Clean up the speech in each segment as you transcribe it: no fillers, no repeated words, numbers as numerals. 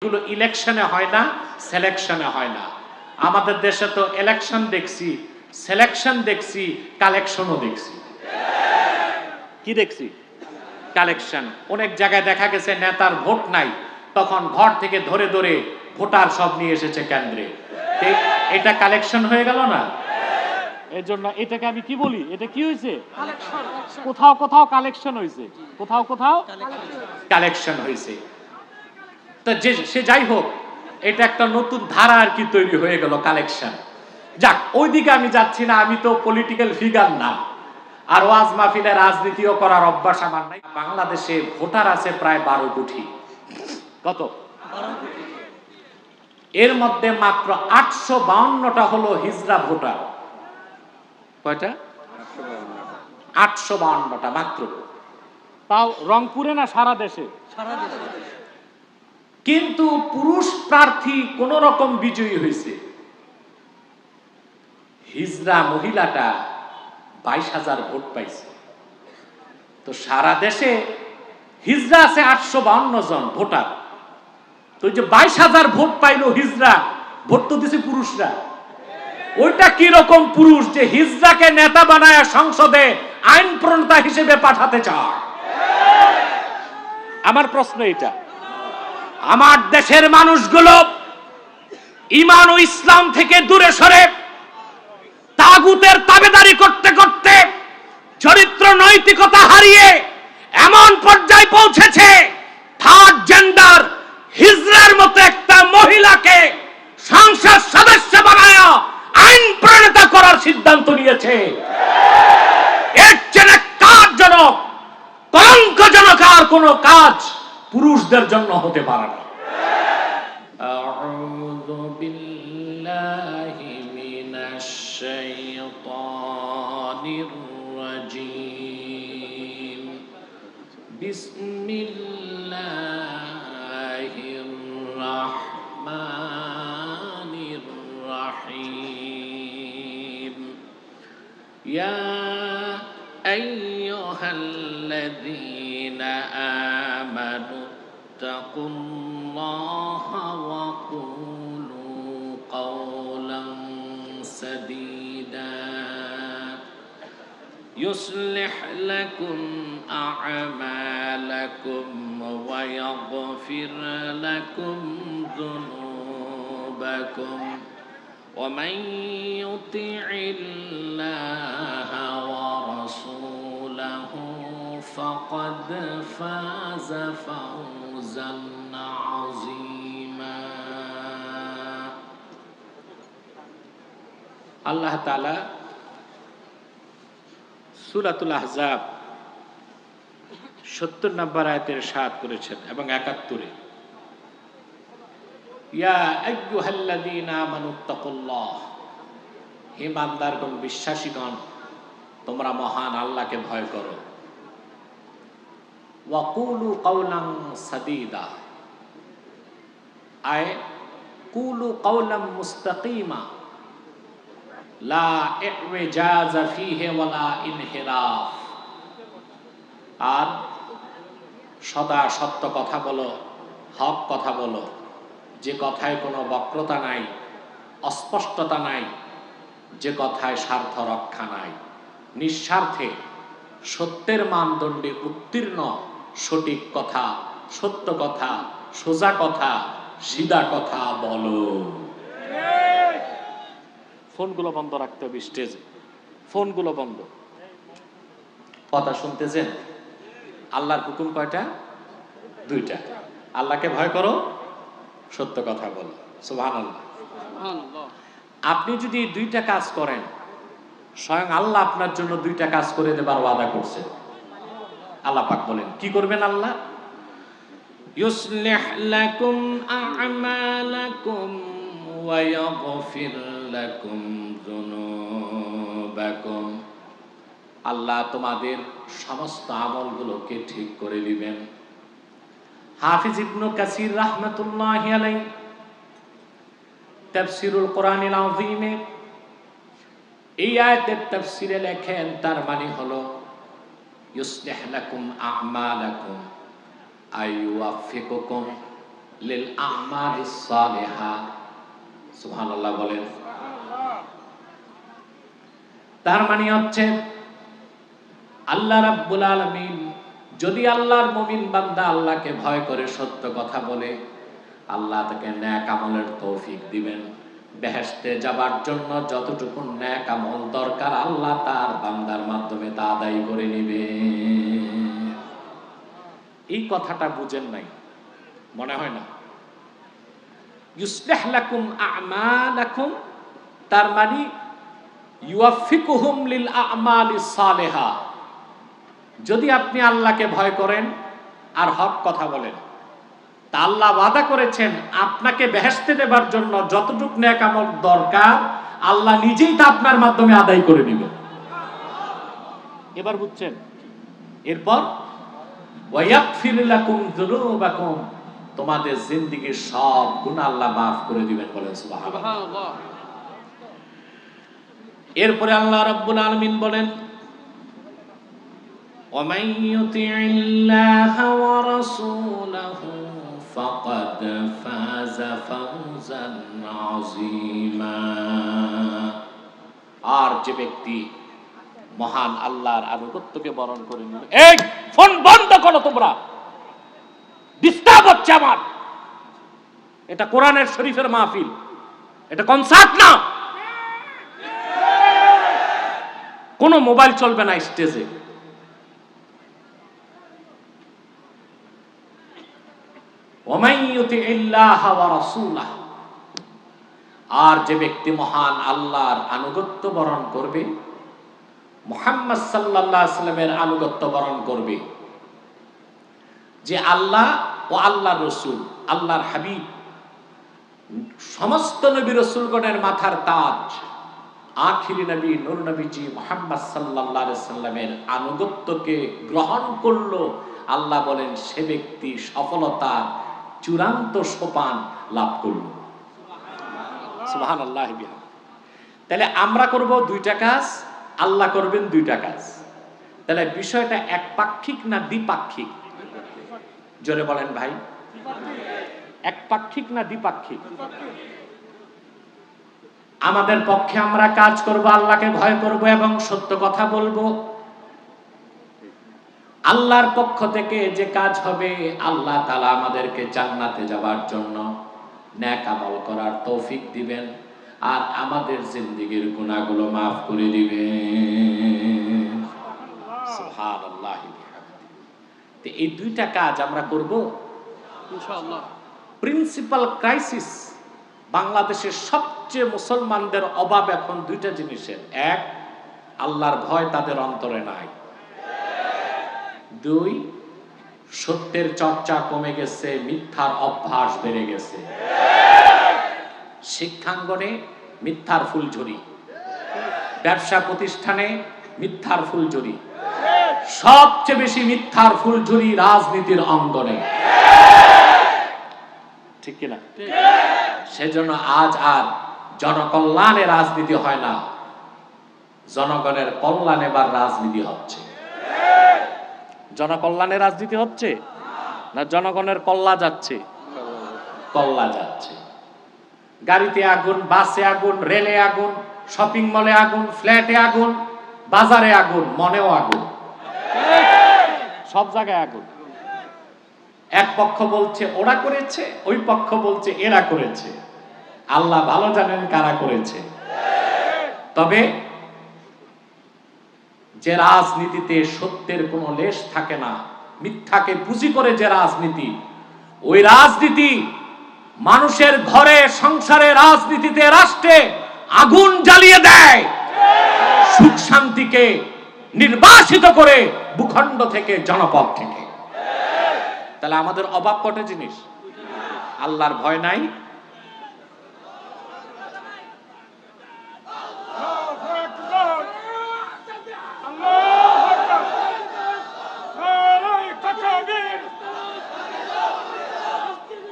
এগুলো ইলেকশনে হয় না, সিলেকশনে হয় না। আমাদের দেশে তো ইলেকশন দেখছি, সিলেকশন দেখছি, কালেকশনও দেখছি। কি দেখছি? কালেকশন। অনেক জায়গায় দেখা গেছে নেতার ভোট নাই, তখন ঘর থেকে ধরে ধরে ভোটার সব নিয়ে এসেছে কেন্দ্রে। এটা কালেকশন হয়ে গেল না? এর জন্য এটাকে আমি কি বলি, এটা কি হয়েছে? কোথাও কোথাও কালেকশন হয়েছে, কোথাও কোথাও কালেকশন হয়েছে। তো যে সে যাই হোক, এটা একটা নতুন ধারা আর কি তৈরি হয়ে গেল, কালেকশন। যাক, ওইদিকে আমি যাচ্ছি না, আমি তো পলিটিক্যাল ফিগার না, আর ওয়াজ মাহফিলে রাজনীতিও করার অভ্যাস আমার নাই। বাংলাদেশে ভোটার আছে প্রায় 12 কোটি। কত? এর মধ্যে মাত্র 852টা হলো হিজড়া ভোটার। কয়টা? 852টা মাত্র। তাও রংপুরে না, সারা দেশে? সারা দেশে। কিন্তু পুরুষ প্রার্থী কোন রকম বিজয়ী হয়েছে। হিজড়া মহিলাটা 22,000 ভোট পাইছে। তো সারা দেশে হিজড়া আছে 852 জন ভোটার। তো যে 22,000 ভোট পাইলো হিজড়া, ভোট তো দিছে পুরুষরা। ওইটা কি রকম পুরুষ যে হিজড়াকে নেতা বানায় সংসদে আইন প্রণেতা হিসেবে পাঠাতে চায়? আমার প্রশ্ন এটা। আমার দেশের মানুষগুলো ঈমান ও ইসলাম থেকে দূরে সরে তাগুতের তাবেদারি করতে করতে চরিত্র নৈতিকতা হারিয়ে এমন পর্যায়ে পৌঁছেছে, থার্ড জেন্ডার হিজড়ার মতো একটা মহিলাকে সংসদ সদস্য বানায় আইন প্রণেতা করার সিদ্ধান্ত নিয়েছে। এর চেয়ে কাজজনক, কলঙ্কজনক আর কোন কাজ পুরুষদের জন্য হতে পারে না। আউযু বিল্লাহি মিনাশ শাইতানির রাজীম। বিসমিল্লাহির রাহমানির রাহিম। ইয়া আইয়ুহাল্লাযীনা আমানু তাকুল্লাহা ওয়া কুলু কাওলান সাদীদা يصلح لكم أعمالكم ويغفر لكم ذنوبكم ومن يطع الله ورسوله فقد فاز فوزا عظيما. আল্লাহ তাআলা সূরাতুল আহজাব 70 নম্বর আয়াতের ইরশাদ করেছেন এবং 71-এ, ইয়া আইয়ুহাল্লাযীনা আমানুত্তাকুল্লাহ, হে ইমানদারগণ, বিশ্বাসীগণ, তোমরা মহান আল্লাহকে ভয় করো। ওয়া কুলু কাওলান সাদীদা, আয় কুলু কাওলান মুস্তাকিমা লা ইওয়াজাজা ফীহি ওয়ালা ইনহিরাফ, আর সদা সত্য কথা বলো, হক কথা বলো, যে কথায় কোনো বক্রতা নাই, অস্পষ্টতা নাই, যে কথায় স্বার্থ রক্ষা নাই। নিঃস্বার্থে সত্যের মানদণ্ডে উত্তীর্ণ সঠিক কথা, সত্য কথা, সোজা কথা, সিধা কথা বলো। ফোনগুলো বন্ধ রাখতে হবে স্টেজে, ফোনগুলো বন্ধ। কথা শুনতেছেন? আল্লাহর হুকুম কয়টা? 2টা। আল্লাহকে ভয় করো, সত্য কথা বলো। সুবহানাল্লাহ। আপনি যদি এই 2টা কাজ করেন, স্বয়ং আল্লাহ আপনার জন্য 2টা কাজ করে দেবার ওয়াদা করছেন। আল্লাহ পাক বলেন কি করবেন আল্লাহ? ইউসলিহ লাকুম আ'মালাকুম ওয়া ইয়াগফির লাকুম যুনুবাকুম, আল্লাহ তোমাদের সমস্ত আমলগুলোকে ঠিক করে দিবেন। হাফিজ ইবনে কাসির রাহমাতুল্লাহি আলাইহি তাফসীরুল কোরআনিল আযীমে এই আয়াতের তাফসীরে লেখেন, তার মানে হলো ইউসলিহ লাকুম আ'মালাকুম আইয়ুওয়াফিকুকুম লিল আমালিস সালিহা। সুবহানাল্লাহ বলেন। তার মানে হচ্ছে আল্লাহ রাব্বুল আলামিন যদি আল্লাহর মুমিন বান্দা আল্লাহকে ভয় করে সত্য কথা বলে, আল্লাহ তাকে নেক আমলের তৌফিক দিবেন। বেহেশতে যাবার জন্য যতটুকু নেক আমল দরকার আল্লাহ তার বান্দার মাধ্যমে তা আদায় করে নেবে। এই কথাটা বুঝেন নাই মনে হয় না? ইউসলিহ লাকুম আ'মালাকুম, তার মানে ইউয়াফিকুহুম লিল আ'মালিস সালিহা। যদি আপনি আল্লাহকে ভয় করেন আর হক কথা বলেন, তা আল্লাহ ওয়াদা করেছেন আপনাকে বেহেশতে দেবার জন্য যতটুকু নেক আমল দরকার আল্লাহ নিজেই তা আপনার মাধ্যমে আদায় করে নেবেন। এবার বুঝছেন? এরপর ওয়ায়াগফির লাকুম যুনুবাকুম, তোমাদের জিন্দেগীর সব গুনাহ আল্লাহ মাফ করে দিবেন। বলেন সুবহানাল্লাহ। এরপরে আল্লাহ রাব্বুল আলামিন বলেন وَمَن يُطِعِ اللَّهَ وَرَسُولَهُ فَقَدْ فَازَ فَوْزًا عَظِيمًا। আর যে ব্যক্তি মহান আল্লাহর আনুগত্যকে বরণ করে নিল। এই ফোন বন্ধ করো তোমরা, ডিস্টার্ব হচ্ছে আমার। এটা কোরআনের শরীফের মাহফিল, এটা কনসার্ট না। কোনো মোবাইল চলবে না স্টেজে। আর যে ব্যক্তি মহান আল্লাহর আনুগত্য বরণ করবে, মুহাম্মদ সাল্লাল্লাহু আলাইহি ওয়াসাল্লামের আনুগত্য বরণ করবে, যে আল্লাহ ও আল্লাহর রাসূল, আল্লাহর হাবিব, সমস্ত নবী রাসূলগণের মাথার তাজ, আখিরি নবী নূর নবীজি মুহাম্মদ সাল্লাল্লাহু আলাইহি ওয়াসাল্লামের আনুগত্যকে গ্রহণ করলো, আল্লাহ বলেন সে ব্যক্তি সফলতা চূড়ান্ত সোপান লাভ করল। সুবহানাল্লাহ। তাহলে আমরা করব দুইটা কাজ, আল্লাহ করবেন দুইটা কাজ। তাহলে বিষয়টা একপাক্ষিক না দ্বিপাক্ষিক? জোরে বলেন ভাই। একপাক্ষিক না দ্বিপাক্ষিক? আমাদের পক্ষে আমরা কাজ করব, আল্লাহকে ভয় করব এবং সত্য কথা বলবো। আল্লাহর পক্ষ থেকে যে কাজ হবে, আল্লাহ তাআলা আমাদেরকে জান্নাতে যাবার জন্য নেক আমল করার তৌফিক দিবেন আর আমাদের জিন্দেগীর গুনাহগুলো maaf করে দিবেন। সুবহানাল্লাহ। তো এই দুইটা কাজ আমরা করব ইনশাআল্লাহ। প্রিন্সিপাল ক্রাইসিস বাংলাদেশের সবচেয়ে মুসলমানদের অভাব এখন দুইটা জিনিসের। এক, আল্লাহর ভয় তাদের অন্তরে নাই। দুই, সত্যের চর্চা কমে গেছে, মিথ্যার অভ্যাস বেড়ে গেছে। শিক্ষাঙ্গনে মিথ্যার ফুলঝুরি, ব্যবসা প্রতিষ্ঠানে মিথ্যার ফুলঝুরি, সবচেয়ে বেশি মিথ্যার ফুলঝুরি রাজনীতির অঙ্গনে। ঠিক কিনা? সেজন্য আজ আর জনকল্যাণে রাজনীতি হয় না, জনগণের কল্যাণে এবার রাজনীতি হচ্ছে। জনকল্যাণে রাজনীতি হচ্ছে না জনগণের কল্লা যাচ্ছে? কল্লা যাচ্ছে। গাড়িতে আগুন, বাসে আগুন, রেলে আগুন, শপিং মলে আগুন, ফ্ল্যাটে আগুন, বাজারে আগুন, মনেও আগুন, সব জায়গায় আগুন। এক পক্ষ বলছে ওরা করেছে, ওই পক্ষ বলছে এরা করেছে। আল্লাহ ভালো জানেন কারা করেছে। তবে যে রাজনীতিতে সত্যের কোনো লেশ থাকে না, মিথ্যাকে পুঁজি করে যে রাজনীতি, ওই রাজনীতি মানুষের ঘরে, সংসারে, রাজনীতিতে, রাষ্ট্রে আগুন জ্বালিয়ে দেয়, সুখ শান্তিকে নির্বাসিত করে ভূখণ্ড থেকে, জনপদ থেকে। তাহলে আমাদের অভাব কটা জিনিস? আল্লাহর ভয় নাই,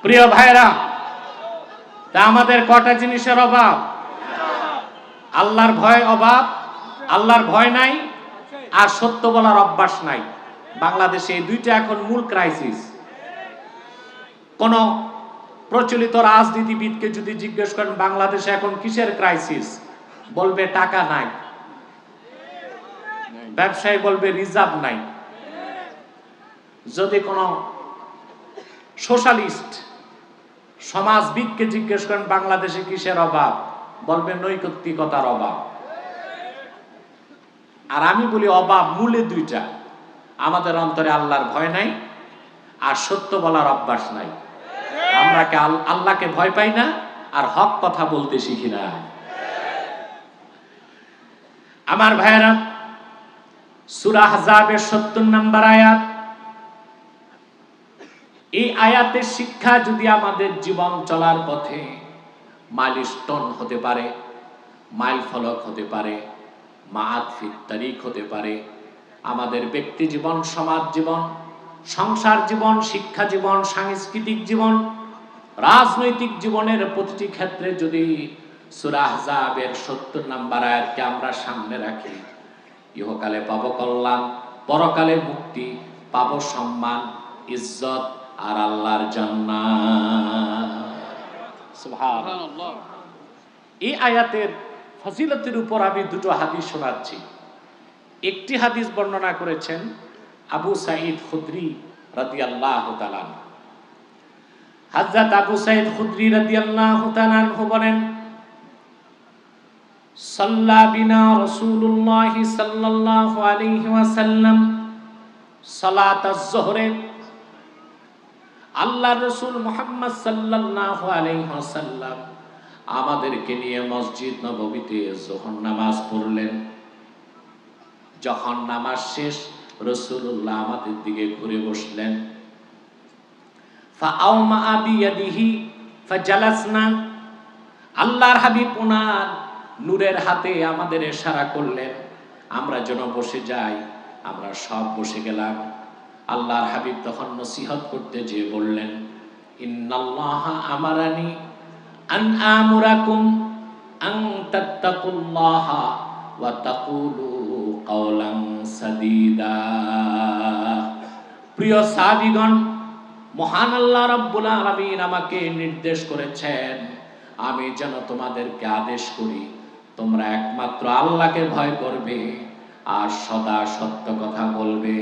প্রিয় ভাইরা, তা আমাদের কটা জিনিসের অভাব? আল্লাহর ভয় অভাব, আল্লাহর ভয় নাই, আর সত্য বলার অভ্যাস নাই। বাংলাদেশে এই দুইটা এখন মূল ক্রাইসিস। কোন প্রচলিত রাজনীতিবিদকে যদি জিজ্ঞেস করেন বাংলাদেশে এখন কিসের ক্রাইসিস, বলবে টাকা নাই। ব্যবসায়ী বলবে রিজার্ভ নাই। যদি কোন সোশ্যালিস্ট সমাজবিদকে জিজ্ঞেস করেন বাংলাদেশে কিসের অভাব, বলবে নৈতিকতার অভাব। আর আমি বলি অভাব মূলে দুইটা, আমাদের অন্তরে আল্লাহর ভয় নাই আর সত্য বলার অভ্যাস নাই। আমরা আল্লাহকে ভয় পাই না আর হক কথা বলতে শিখি না। আমার ভাইয়েরা, সূরা আহজাবের ৭০ নম্বর আয়াত, এই আয়াতের শিক্ষা যদি আমাদের জীবন চলার পথে মাইলস্টোন হতে পারে, মাইল ফলক হতে পারে, মাআতফিত তারিখ হতে পারে, আমাদের ব্যক্তি জীবন, সমাজ জীবন, সংসার জীবন, শিক্ষা জীবন, সাংস্কৃতিক জীবন, রাজনৈতিক জীবনের প্রতিটি ক্ষেত্রে যদি সূরা আহজাবের ৭০ নম্বর আয়াতকে আমরা সামনে রাখি, ইহকালে পাবো কল্যাণ, পরকালে মুক্তি, পাবো সম্মান, ইজ্জত আর আল্লাহর জান্নাত। সুবহানাল্লাহ। এই আয়াতের ফজিলতের উপর আমি দুটো হাদিস শোনাচ্ছি। একটি হাদিস বর্ণনা করেছেন আবু সাঈদ খুদরি রাদিয়াল্লাহু তাআলা। হযরত আবু সাঈদ খুদরি রাদিয়াল্লাহু তাআলা বলেন, সাল্লা বিনা রাসূলুল্লাহ সাল্লাল্লাহু আলাইহি ওয়াসাল্লাম সালাতাজ যোহরে, আল্লাহর রাসূল মুহাম্মদ সাল্লাল্লাহু আলাইহি ওয়াসাল্লাম আমাদেরকে নিয়ে মসজিদ নববীতে যোহর নামাজ পড়লেন। যখন নামাজ শেষ, রাসূলুল্লাহ আমাদের দিকে ঘুরে বসলেন। ফাআউমা বিয়াদিহি ফাজালাসনা, আল্লাহর হাবিব ওনার নূরের হাতে আমাদের ইশারা করলেন আমরা যেন বসে যাই। আমরা সব বসে গেলাম। আল্লাহর হাবিব তখন নসিহত করতে যেয়ে বললেন, ইন্নাল্লাহা আমারানি আন আমুরাকুম আন তাত্তাকুল্লাহা ওয়া তাকুলু কাওলান সাদীদা। প্রিয় সাহাবীগণ, মহান আল্লাহ রাব্বুল আলামিন আমাকে নির্দেশ করেছেন আমি যেন তোমাদেরকে আদেশ করি তোমরা একমাত্র আল্লাহকে ভয় করবে আর সদা সত্য কথা বলবে।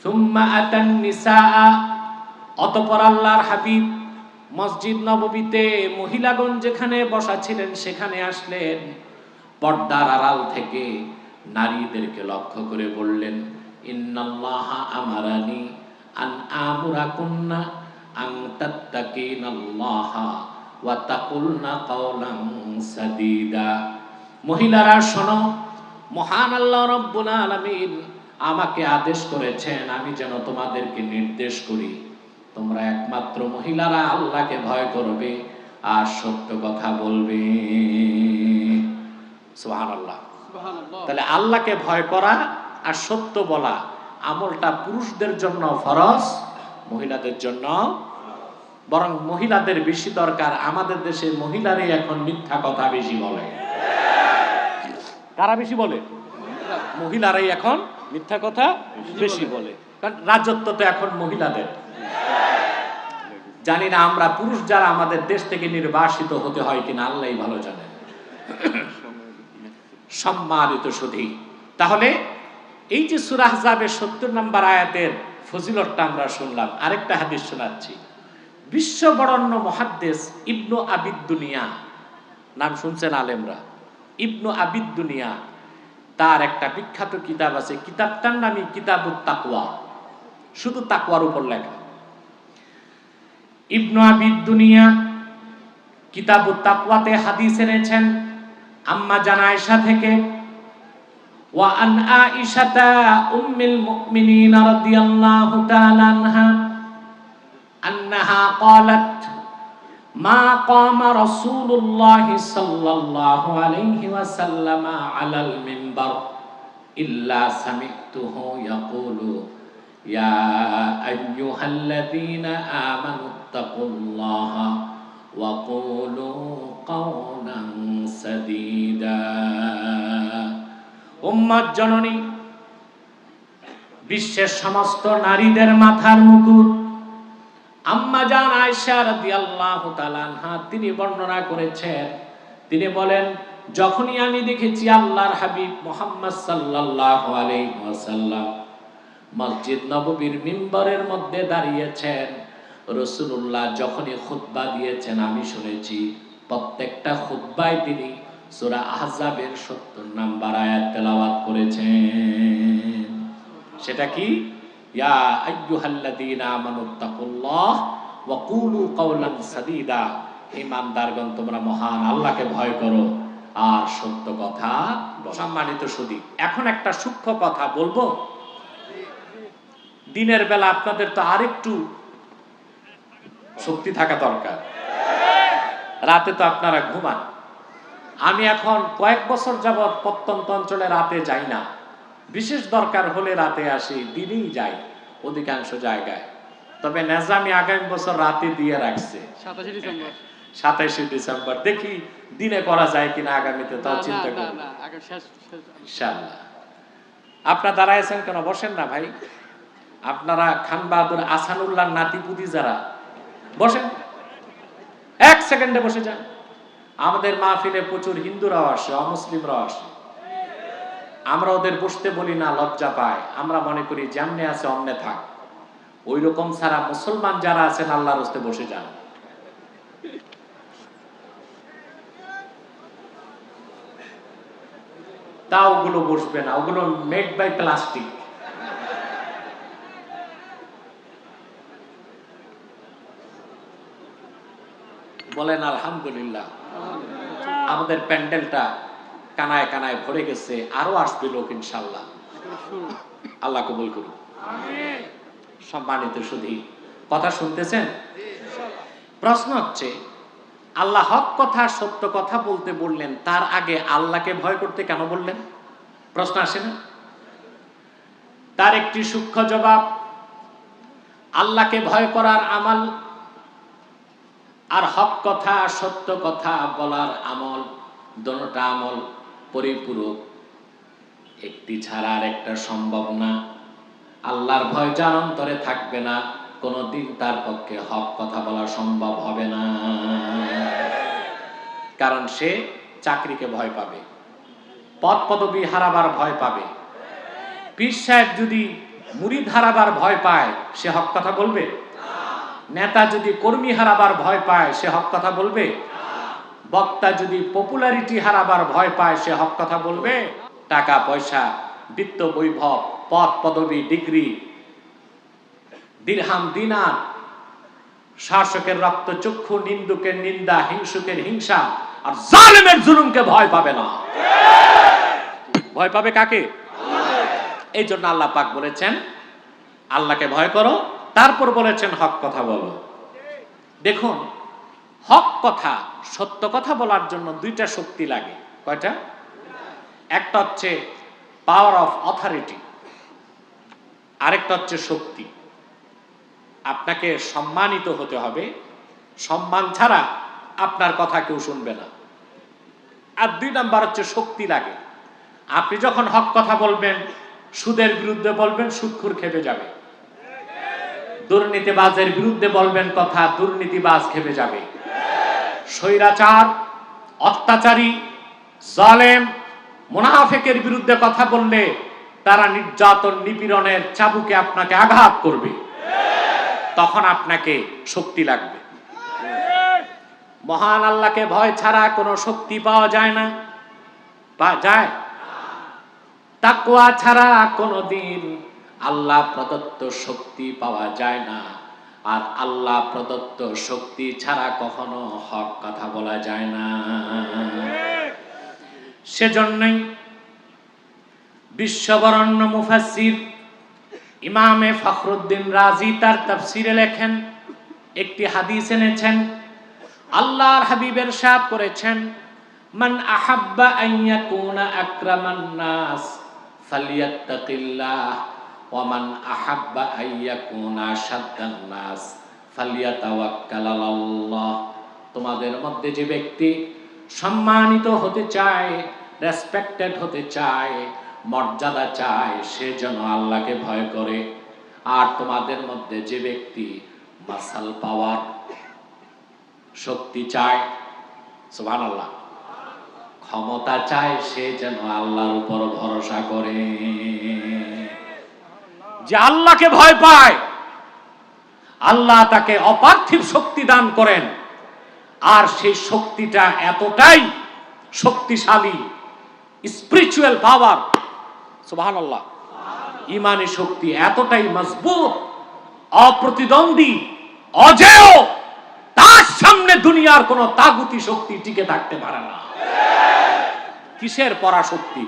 সুম্মা আতান নিসা, অতঃপর আল্লাহর হাবিব মসজিদ নববীতে মহিলাগণ যেখানে বসা ছিলেন সেখানে আসলেন। পর্দার আড়াল থেকে নারীদেরকে লক্ষ্য করে বললেন, ইন্নাল্লাহা আমারানি আন আমুরাকুন্না আন তাত্তাকিনাল্লাহা ওয়া তাকুলনা কাওলান সাদীদা। মহিলারা শোনো, মহান আল্লাহ রাব্বুল আলামিন আমাকে আদেশ করেছেন আমি যেন তোমাদেরকে নির্দেশ করি তোমরা একমাত্র মহিলারা আল্লাহকে ভয় করবে আর সত্য কথা বলবে। সুবহানাল্লাহ। তাহলে আল্লাহকে ভয় করা আর সত্য বলা আমলটা পুরুষদের জন্য ফরজ, মহিলাদের জন্য বরং মহিলাদের বেশি দরকার। আমাদের দেশে মহিলারাই এখন মিথ্যা কথা বেশি বলে। কারা বেশি বলে? মহিলারাই এখন মিথ্যা কথা বেশি বলে, কারণ রাজত্ব তো এখন মহিলাদের। জানি না আমরা পুরুষ যারা আমাদের দেশ থেকে নির্বাসিত হতে হয় কিনা আল্লাহই ভালো জানেন। সম্মানিত সুধী, তাহলে এই যে সূরা আহজাবের ৭০ নম্বর আয়াতের ফজিলতটা আমরা শুনলাম, আরেকটা হাদিস শোনাচ্ছি। বিশ্ব বরেণ্য মুহাদ্দিস ইবনু আবিদ দুনিয়া, নাম শুনছেন আলেমরা, ইবনু আবিদ দুনিয়া, তার একটা বিখ্যাত কিতাব আছে, কিতাবটার নামই কিতাবুত তাকওয়া, শুধু তাকওয়ার উপর লেখা। ইবনু আবিদ দুনিয়া কিতাবুত তাকওয়াতে হাদিস এনেছেন আম্মা জান আয়েশা থেকে, ওয়া আন আয়েশাতা উম্মুল মুমিনিন রাদিয়াল্লাহু তাআলা আনহা আন্নাহা ক্বালাত মা কামা রাসূলুল্লাহ সাল্লাল্লাহু আলাইহি ওয়াসাল্লাম আলাল মিম্বার ইল্লা সামি'তুহু ইয়াকুলু ইয়া আইয়ুহাল্লাযীনা আমানুত্তাকুল্লাহা ওয়া কুলু কাওলান সাদীদা। উম্মাত জননী, বিশ্বের সমস্ত নারীদের মাথার মুকুট, আম্মা জান আয়েশা রাদিয়াল্লাহু তাআলা আনহা তিনি বর্ণনা করেছেন, তিনি বলেন, যখনই আমি দেখেছি আল্লাহর হাবিব মুহাম্মদ সাল্লাল্লাহু আলাইহি ওয়াসাল্লাম মসজিদ নববীর মিম্বরের মধ্যে দাঁড়িয়েছেন, রাসূলুল্লাহ যখনই খুতবা দিয়েছেন আমি শুনেছি প্রত্যেকটা খুতবায় তিনি সূরা আহজাবের ৭০ নম্বর আয়াত তেলাওয়াত করেছেন। সেটা কি? ইয়া আইয়ুহাল্লাযীনা আমানুত্তাকুল্লাহ ওয়া কুলু কাওলান সাদীদা, ঈমানদারগণ তোমরা মহান আল্লাহকে ভয় করো আর সত্য কথা। সম্মানিত সুধী, এখন একটা সূক্ষ্ম কথা বলবো। দিনের বেলা আপনাদের তো আরেকটু শক্তি থাকা দরকার, রাতে তো আপনারা ঘুমান। আমি এখন কয়েক বছর যাবৎ প্রত্যন্ত অঞ্চলে রাতে যাই না, বিশেষ দরকার হলে রাতে আসি, দিনেই যাই অধিকাংশ জায়গায়। তবে নেজামি আগামী বছর রাতে দিয়ে রাখছে 27 ডিসেম্বর, দেখি দিনে করা যায় কিনা আগামীতে, তাও চিন্তা করি ইনশাআল্লাহ। আপনারা দাঁড়াইছেন কেন? বসেন না ভাই, আপনারা খান বাহাদুর আসানুল্লাহ নাতিপুতি যারা, বসেন, 1 সেকেন্ডে বসে যান। আমাদের মাহফিলে প্রচুর হিন্দুরাও আসে, অমুসলিমরাও আসে, আমরা ওদের বসতে বলি না, লজ্জা পায়। আমরা মনে করি যেমনে আছে অমনে থাক। ওই রকম ছাড়া মুসলমান যারা আছেন আল্লাহর রাস্তে বসে যান। তা ওগুলো বসবে না, ওগুলো মেড বাই প্লাস্টিক। বলেন আলহামদুলিল্লাহ। আমাদের প্যান্ডেলটা কানায় কানায় ভরে গেছে, আরো আসবে লোক ইনশাআল্লাহ। আল্লাহ কবুল করুন। সম্মানিত সুধী, কথা শুনতেছেন? প্রশ্ন হচ্ছে, আল্লাহ হক কথা সত্য কথা বলতে বললেন, তার আগে আল্লাহকে ভয় করতে কেন বললেন? প্রশ্ন আসে না? তার একটি সূক্ষ্ম জবাব, আল্লাহকে ভয় করার আমল আর হক কথা সত্য কথা বলার আমল, দুটোটা আমল পরিপূরক, একটি ছাড়া আর একটা সম্ভব না। আল্লাহর ভয় যার অন্তরে থাকবে না, কোনদিন তার পক্ষে হক কথা বলা সম্ভব হবে না। কারণ সে চাকরিকে ভয় পাবে, পদ পদবি হারাবার ভয় পাবে। পীর সাহেব যদি মুরিদ হারাবার ভয় পায়, সে হক কথা বলবে? নেতা যদি কর্মী হারাবার ভয় পায়, সে হক কথা বলবে? বক্তা যদি পপুলারিটি হারাবার ভয় পায়, সে হক কথা বলবে? টাকা পয়সা, বিত্ত বৈভব, পদ পদবি, ডিগ্রি, দিরহাম দিনার, শাসকের রক্ত চক্ষু, নিন্দুকের নিন্দা, হিংসুকের হিংসা আর জালেমের জুলুমকে ভয় পাবে না। ভয় পাবে কাকে? এই জন্য আল্লাহ পাক বলেছেন আল্লাহকে ভয় করো, তারপর বলেছেন হক কথা বলো। দেখুন, হক কথা সত্য কথা বলার জন্য দুইটা শক্তি লাগে। কয়টা? একটা হচ্ছে পাওয়ার অফ অথরিটি, আরেকটা হচ্ছে শক্তি। আপনাকে সম্মানিত হতে হবে, সম্মান ছাড়া আপনার কথা কেউ শুনবে না। আর 2 নাম্বার হচ্ছে শক্তি লাগে। আপনি যখন হক কথা বলবেন, সুদের বিরুদ্ধে বলবেন, সুদখোর খেপে যাবে। দুর্নীতিবাজের বিরুদ্ধে বলবেন কথা, দুর্নীতিবাজ খেপে যাবে। স্বৈরাচার, অত্যাচারী, জালেম, মুনাফিকের বিরুদ্ধে কথা বললে তারা নির্যাতন নিপীড়নের চাবুকে আপনাকে আঘাত করবে, তখন আপনাকে শক্তি লাগবে। মহান আল্লাহকে ভয় ছাড়া কোনো শক্তি পাওয়া যায় না। যায়? তাকওয়া ছাড়া কোনোদিন আল্লাহ প্রদত্ত শক্তি পাওয়া যায় না। আর আল্লাহ প্রদত্ত শক্তি ছাড়া কখনো হক কথা বলা যায় না। সেজন্যই বিশ্ববরণ্য মুফাসসির ইমামে ফখরুদ্দিন রাজি তার তাফসিরে লেখেন, একটি হাদিস এনেছেন, আল্লাহর হাবিব ইরশাদ করেছেন, মান আহাব্বা আন ইয়াকুনা আকরামান নাস ফালিয়াত্তাকিল্লাহ ওয়া মান আহাব্বা আন ইয়াকুনা আশাদ্দান নাস ফালিয়াতাওয়াক্কাল আলাল্লাহ। তোমাদের মধ্যে যে ব্যক্তি সম্মানিত হতে চায়, রেসপেক্টেড হতে চায়, মর্যাদা চায়, সে যেন আল্লাহকে ভয় করে। আর তোমাদের মধ্যে যে ব্যক্তি মাসাল পাওয়ার, শক্তি চায়, সুবহানাল্লাহ, ক্ষমতা চায়, সে যেন আল্লাহর উপর ভরসা করে, যে আল্লাহকে ভয় পায় আল্লাহ তাকে অপার্থিব শক্তি দান করেন। আর সেই শক্তিটা এতটাই শক্তিশালী, স্পিরিচুয়াল পাওয়ার, সুবহানাল্লাহ, ঈমানী শক্তি এতটাই মজবুত, অপ্রতিদ্বন্দ্বী, অজেয়, তার সামনে দুনিয়ার কোন তাগুতি শক্তি টিকে থাকতে পারে না। কিসের পরাশক্তি?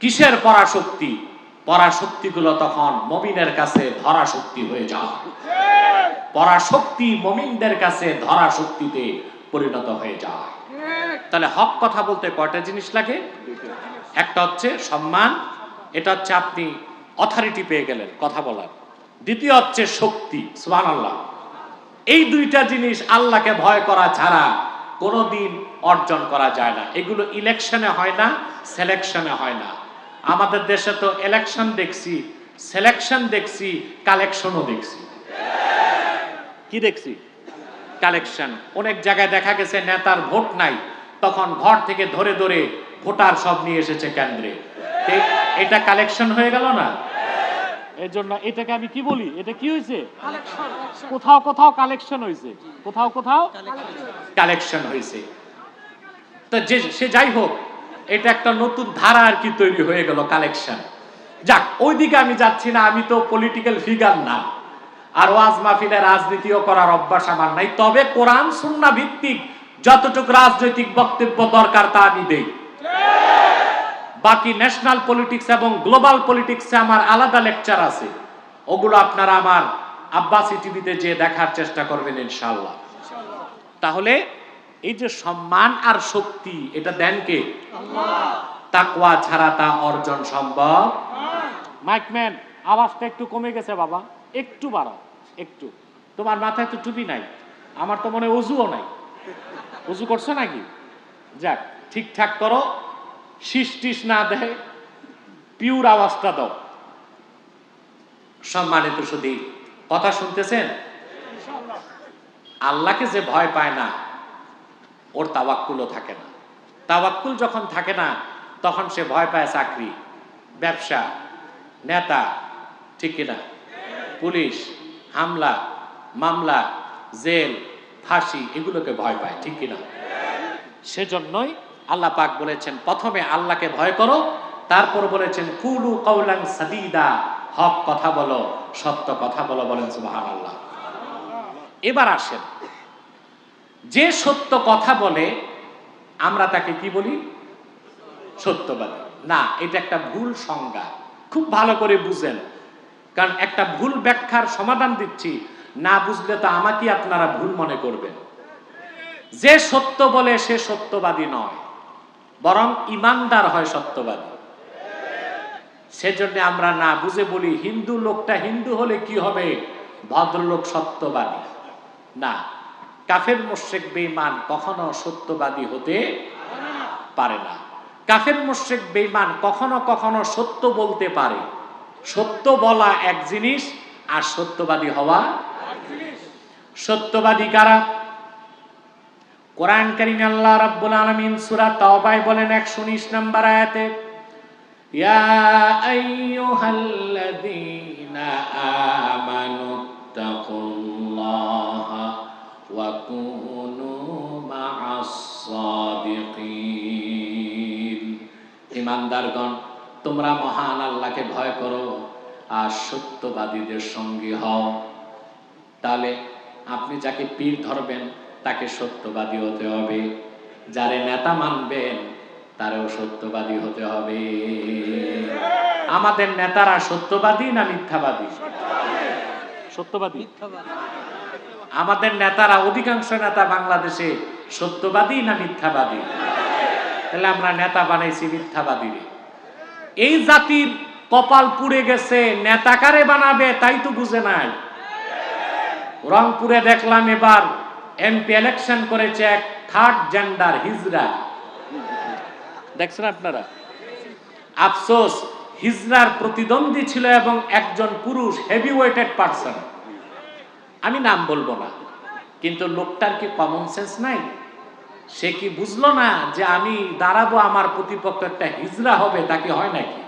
কিসের পরাশক্তি? পরাশক্তিগুলো তখন মুমিনের কাছে ধরা শক্তি হয়ে যায়। পরাশক্তি মুমিনদের কাছে ধরা শক্তিতে পরিণত হয়ে যায়। তাহলে হক কথা বলতে কয়টা জিনিস লাগে? একটা হচ্ছে সম্মান, এটা হচ্ছে আপনি অথরিটি পেয়ে গেলেন কথা বলার। দ্বিতীয় হচ্ছে শক্তি, সুবহানাল্লাহ। এই দুইটা জিনিস আল্লাহকে ভয় করা ছাড়া কোনোদিন অর্জন করা যায় না। এগুলো ইলেকশনে হয় না, সিলেকশনে হয় না। আমাদের দেশে তো ইলেকশন দেখছি, সিলেকশন দেখছি, কালেকশনও দেখছি। কি দেখছি? কালেকশন। অনেক জায়গায় দেখা গেছে নেতার ভোট নাই, তখন ঘর থেকে ধরে ধরে ভোটার সব নিয়ে এসেছে কেন্দ্রে। এটা কালেকশন হয়ে গেল না? এর জন্য এটাকে আমি কি বলি? এটা কি হয়েছে? কোথাও কোথাও কালেকশন হয়েছে, কোথাও কোথাও কালেকশন হয়েছে। তো যে সে যাই হোক, এটা একটা নতুন ধারা আর কি তৈরি হয়ে গেল, কালেকশন। যাক, ওইদিকে আমি যাচ্ছি না, আমি তো পলিটিক্যাল ফিগার না, আর ওয়াজ মাহফিলে রাজনীতিও করার অভ্যাস আমার নাই। তবে কোরআন সুন্নাহ ভিত্তিক যতটুকু রাজনৈতিক বক্তব্য দরকার তা আমি দেই। বাকি ন্যাশনাল পলিটিক্স এবং গ্লোবাল পলিটিক্সে আমার আলাদা লেকচার আছে, ওগুলো আপনারা আমার আব্বাসী টিভিতে যে দেখার চেষ্টা করবেন ইনশাআল্লাহ। তাহলে এই যে সম্মান আর শক্তি, এটা দেন কে? আল্লাহ। তাকওয়া ছাড়া তা অর্জন সম্ভব। মাইকম্যান, আওয়াজটা একটু কমে গেছে বাবা, একটু বাড়াও একটু। তোমার মাথায় তো টুপি নাই, আমার তো মনে অজুও নাই। অজু করছো নাকি? যাক, ঠিকঠাক করো, শীষ টিস না দেয়, পিওর আওয়াজটা দাও। সম্মানিত শুধু কথা শুনতেছেন? আল্লাহকে যে ভয় পায় না, ওর তাওয়াক্কুলও থাকে না। তাওয়াক্কুল যখন থাকে না, তখন সে ভয় পায় চাকরি, ব্যবসা, নেতা, ঠিক কিনা, পুলিশ, হামলা, মামলা, জেল, ফাঁসি, এগুলোকে ভয় পায়, ঠিক কিনা? সেজন্যই আল্লাহ পাক বলেছেন প্রথমে আল্লাহকে ভয় করো, তারপর বলেছেন কুলু কাউলান সাদীদা, হক কথা বলো, সত্য কথা বলো। বলেন সুবহানাল্লাহ। এবার আসেন, যে সত্য কথা বলে আমরা তাকে কি বলি? সত্যবাদী না। এটা একটা ভুল সংজ্ঞা, খুব ভালো করে বুঝেন, কারণ একটা ভুল ব্যাখ্যার সমাধান দিচ্ছি, না বুঝলে তো আমাকে আপনারা ভুল মনে করবেন। যে সত্য বলে সে সত্যবাদী নয়, বরং ইমানদার হয় সত্যবাদী। সেজন্য আমরা না বুঝে বলি হিন্দু লোকটা হিন্দু হলে কি হবে, ভদ্রলোক সত্যবাদী না। কাফের মুশরিক বেঈমান কখনো সত্যবাদী হতে পারে না। কাফের মুশরিক বেঈমান কখনো কখনো সত্য বলতে পারে। সত্য বলা এক জিনিস, আর সত্যবাদী হওয়া এক জিনিস। সত্যবাদী কারা? কোরআন কারীমে আল্লাহ রাব্বুল আলামিন সূরা তাওবায় বলেন 119 নম্বর আয়াতে, ইয়া আইয়ুহাল্লাযীনা আমানুত্তাকুল্লাহা ওয়া কুনু মা'আস সাদিকিন। ঈমানদারগণ, তোমরা মহান আল্লাহকে ভয় করো আর সত্যবাদীদের সঙ্গী হও। তাহলে আপনি যাকে পীর ধরবেন তাকে সত্যবাদী হতে হবে, যারে নেতা মানবেন তারও সত্যবাদী হতে হবে। আমাদের নেতারা সত্যবাদী না মিথ্যাবাদী? সত্যবাদী। আমাদের নেতারা, অধিকাংশ নেতা বাংলাদেশে সত্যবাদী না মিথ্যাবাদী? তাহলে আমরা নেতা বানাইছি মিথ্যাবাদী। এই জাতির কপাল পুড়ে গেছে, নেতা কারে বানাবে তাই তো বুঝে নাই। রংপুরে দেখলাম এবার এমপি ইলেকশন করেছে এক থার্ড জেন্ডার হিজড়া, দেখছেন আপনারা? আফসোস, হিজড়ার প্রতিদ্বন্দ্বী ছিল এবং একজন পুরুষ হেভি ওয়েটেড পারসন। আমি নাম বলবো না, কিন্তু লোকটার কি কমন সেন্স নাই? সে কি বুঝলো না যে আমি দাঁড়াবো, আমার প্রতিপক্ষ একটা হিজড়া হবে, তাকে হয় নাকি?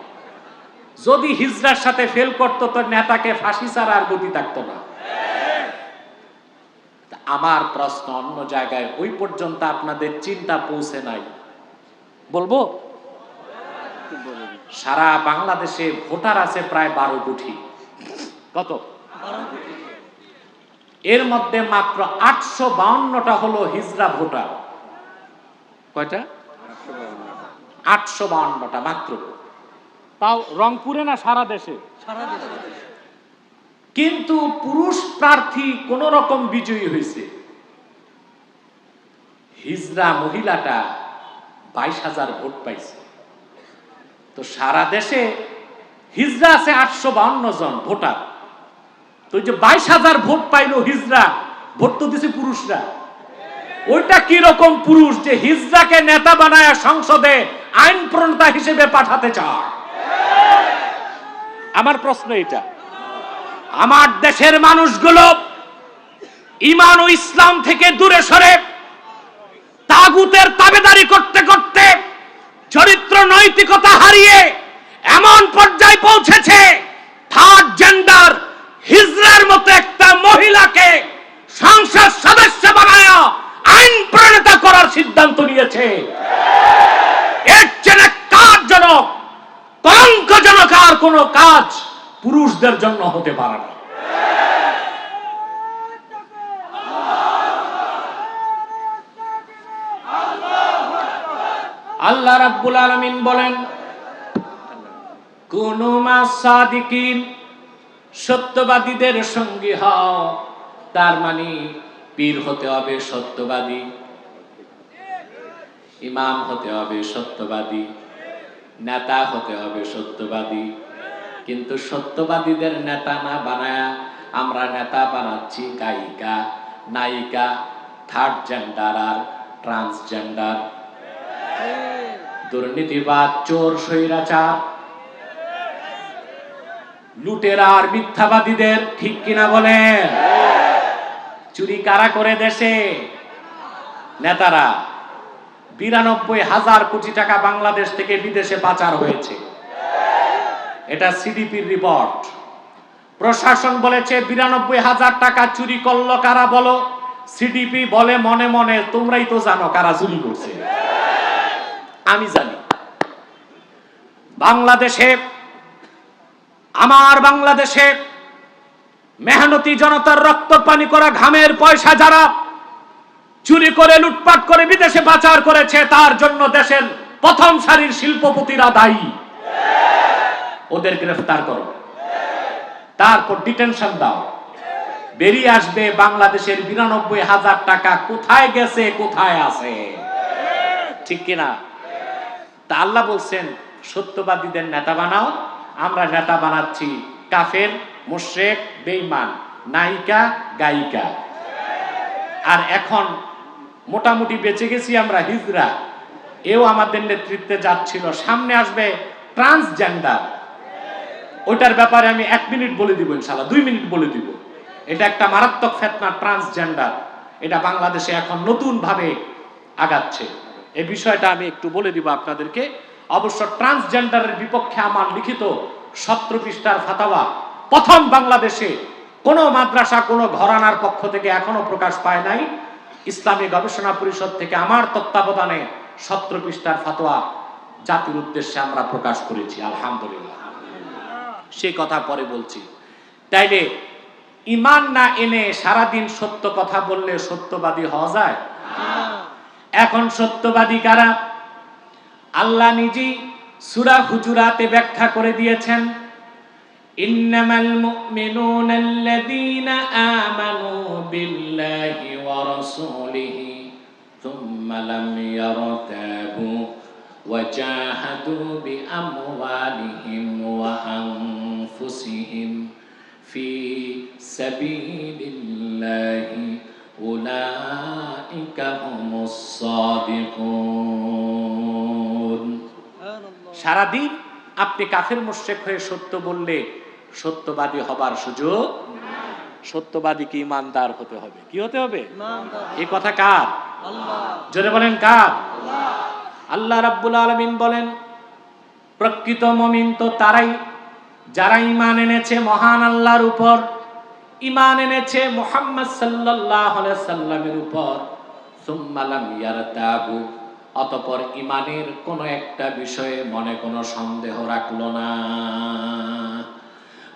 যদি হিজড়ার সাথে ফেল করতো তো নেতাকে ফাঁসি ছাড়া আর গতি থাকতো না। আমার প্রশ্ন অন্য জায়গায়, ওই পর্যন্ত আপনাদের চিন্তা পৌঁছে নাই। বলবো, সারা বাংলাদেশে ভোটার আছে প্রায় 12 কোটি। কত? এর মধ্যে মাত্র 852টা হলো হিজড়া ভোটার। কয়টা? 852টা মাত্র। তাও রংপুরে না সারা দেশে? কিন্তু পুরুষ প্রার্থী কোন রকম বিজয়ী হয়েছে। হিজড়া মহিলাটা 22,000 ভোট পাইছে। তো সারা দেশে হিজড়া আছে 852 জন ভোটার। তো যে 22,000 ভোট পাইলো হিজড়া, ভোট তো দিছে পুরুষরা। ওইটা কি রকম পুরুষ যে হিজড়াকে নেতা বানায় সংসদে আইন প্রণেতা হিসেবে পাঠাতে চায়? আমার প্রশ্ন এটা। আমার দেশের মানুষগুলো ঈমান ও ইসলাম থেকে দূরে সরে তাগুতের তাবেদারি করতে করতে চরিত্র নৈতিকতা হারিয়ে এমন পর্যায়ে পৌঁছেছে, থার্ড জেন্ডার হিজড়ার মতো একটা মহিলাকে সংসদ সদস্য বানায় আইন প্রণেতা করার সিদ্ধান্ত নিয়েছে। এর চেয়ে কাজজনক, কলঙ্কজনক আর কোনো কাজ পুরুষদের জন্য হতে পারে না। আল্লাহ রাব্বুল আলামিন বলেন, কুনু মাস সাদিকিন, সত্যবাদীদের সঙ্গী হও। তার মানে পীর হতে হবে সত্যবাদী, ইমাম হতে হবে সত্যবাদী, নেতা হতে হবে সত্যবাদী। কিন্তু সত্যবাদীদের নেতা না বানায়া আমরা নেতা বানাচ্ছি গায়িকা, নায়িকা, থার্ড জেন্ডার আর ট্রান্সজেন্ডার, দুর্নীতিবাদ, চোর, স্বৈরাচার, লুটেরা আর মিথ্যাবাদীদের। ঠিক কিনা বলেন? চুরি কারা করে দেশে? নেতারা। 92,000 কোটি টাকা বাংলাদেশ থেকে বিদেশে পাচার হয়েছে, এটা সিডিপির রিপোর্ট। প্রশাসন বলেছে 92,000 টাকা চুরি করলো কারা বলো? সিডিপি বলে মনে মনে তোমরাই তো জানো কারা চুরি করছে। আমি জানি। বাংলাদেশে, আমার বাংলাদেশে মেহনতি জনতার রক্ত পানি করা ঘামের পয়সা যারা চুরি করে লুটপাট করে বিদেশে পাচার করেছে, তার জন্য দেশের প্রথম সারির শিল্পপতিরা দায়ী। ওদের গ্রেফতার করো, তারপর ডিটেনশন দাও। বেরিয়ে আসবে বাংলাদেশের 92,000 টাকা কোথায় গেছে, কোথায় আছে। ঠিক কিনা? তা আল্লাহ বলছেন সত্যবাদীদের নেতা বানাও। আমরা নেতা বানাচ্ছি কাফের, মুশরিক, বেঈমান, নায়িকা, গায়িকা। আর এখন মোটামুটি বেঁচে গেছি আমরা হিজড়া, এও আমাদের নেতৃত্বে যাচ্ছিল। সামনে আসবে ট্রান্সজেন্ডার। ওইটার ব্যাপারে আমি 1 মিনিট বলে দিব, ইনশাআল্লাহ 2 মিনিট বলে দিব। এটা একটা মারাত্মক ফিতনা, ট্রান্সজেন্ডার। এটা বাংলাদেশে এখন নতুন ভাবে আগাচ্ছে। এই বিষয়টা আমি একটু বলে দিব আপনাদেরকে। অবশ্য ট্রান্সজেন্ডারের বিপক্ষে আমার লিখিত 17 পৃষ্ঠার ফাতাওয়া প্রথম বাংলাদেশে কোন মাদ্রাসা, কোন ঘরানার পক্ষ থেকে এখনো প্রকাশ পায় নাই। ইসলামী গবেষণা পরিষদ থেকে আমার তত্ত্বাবধানে 17 পৃষ্ঠার ফাতোয়া জাতির উদ্দেশ্যে আমরা প্রকাশ করেছি, আলহামদুলিল্লাহ। সে কথা পরে বলছি। তাইলে ঈমান না এনে সারাদিন সত্য কথা বললে সত্যবাদী হওয়া যায়? এখন সত্যবাদী কারা? আল্লাহ নিজেই সূরা হুজুরাতে ব্যাখ্যা করে দিয়েছেন, ইন্নামাল মুমিনুনাল্লাযীনা আমানু বিল্লাহি ওয়া রাসূলিহি থুম্মা লাম ইয়ারতাবু ওয়া জাহাদু বিআমওয়ালিহিম ওয়া আনফুসিহিম ফি সাবিলিল্লাহি উলাইকা হুমুস সাদিকুন। সারাদিন আপনি কাফের মুশরিক হয়ে সত্য বললে সত্যবাদী হবার সুযোগ। সত্যবাদীকে ইমানদার হতে হবে। কি হতে হবে? এই কথা কার? জোরে বলেন কার? আল্লাহ রাব্বুল আলামিন বলেন, প্রকৃত মুমিন তো তারাই যারা ঈমান এনেছে মহান আল্লাহর উপর, ঈমান এনেছে মুহাম্মদ সাল্লাল্লাহু আলাইহি সাল্লামের উপর, সুম্মা লাম ইয়ারতাবু, অতঃপর ঈমানের কোন একটা বিষয়ে মনে কোনো সন্দেহ রাখলো না।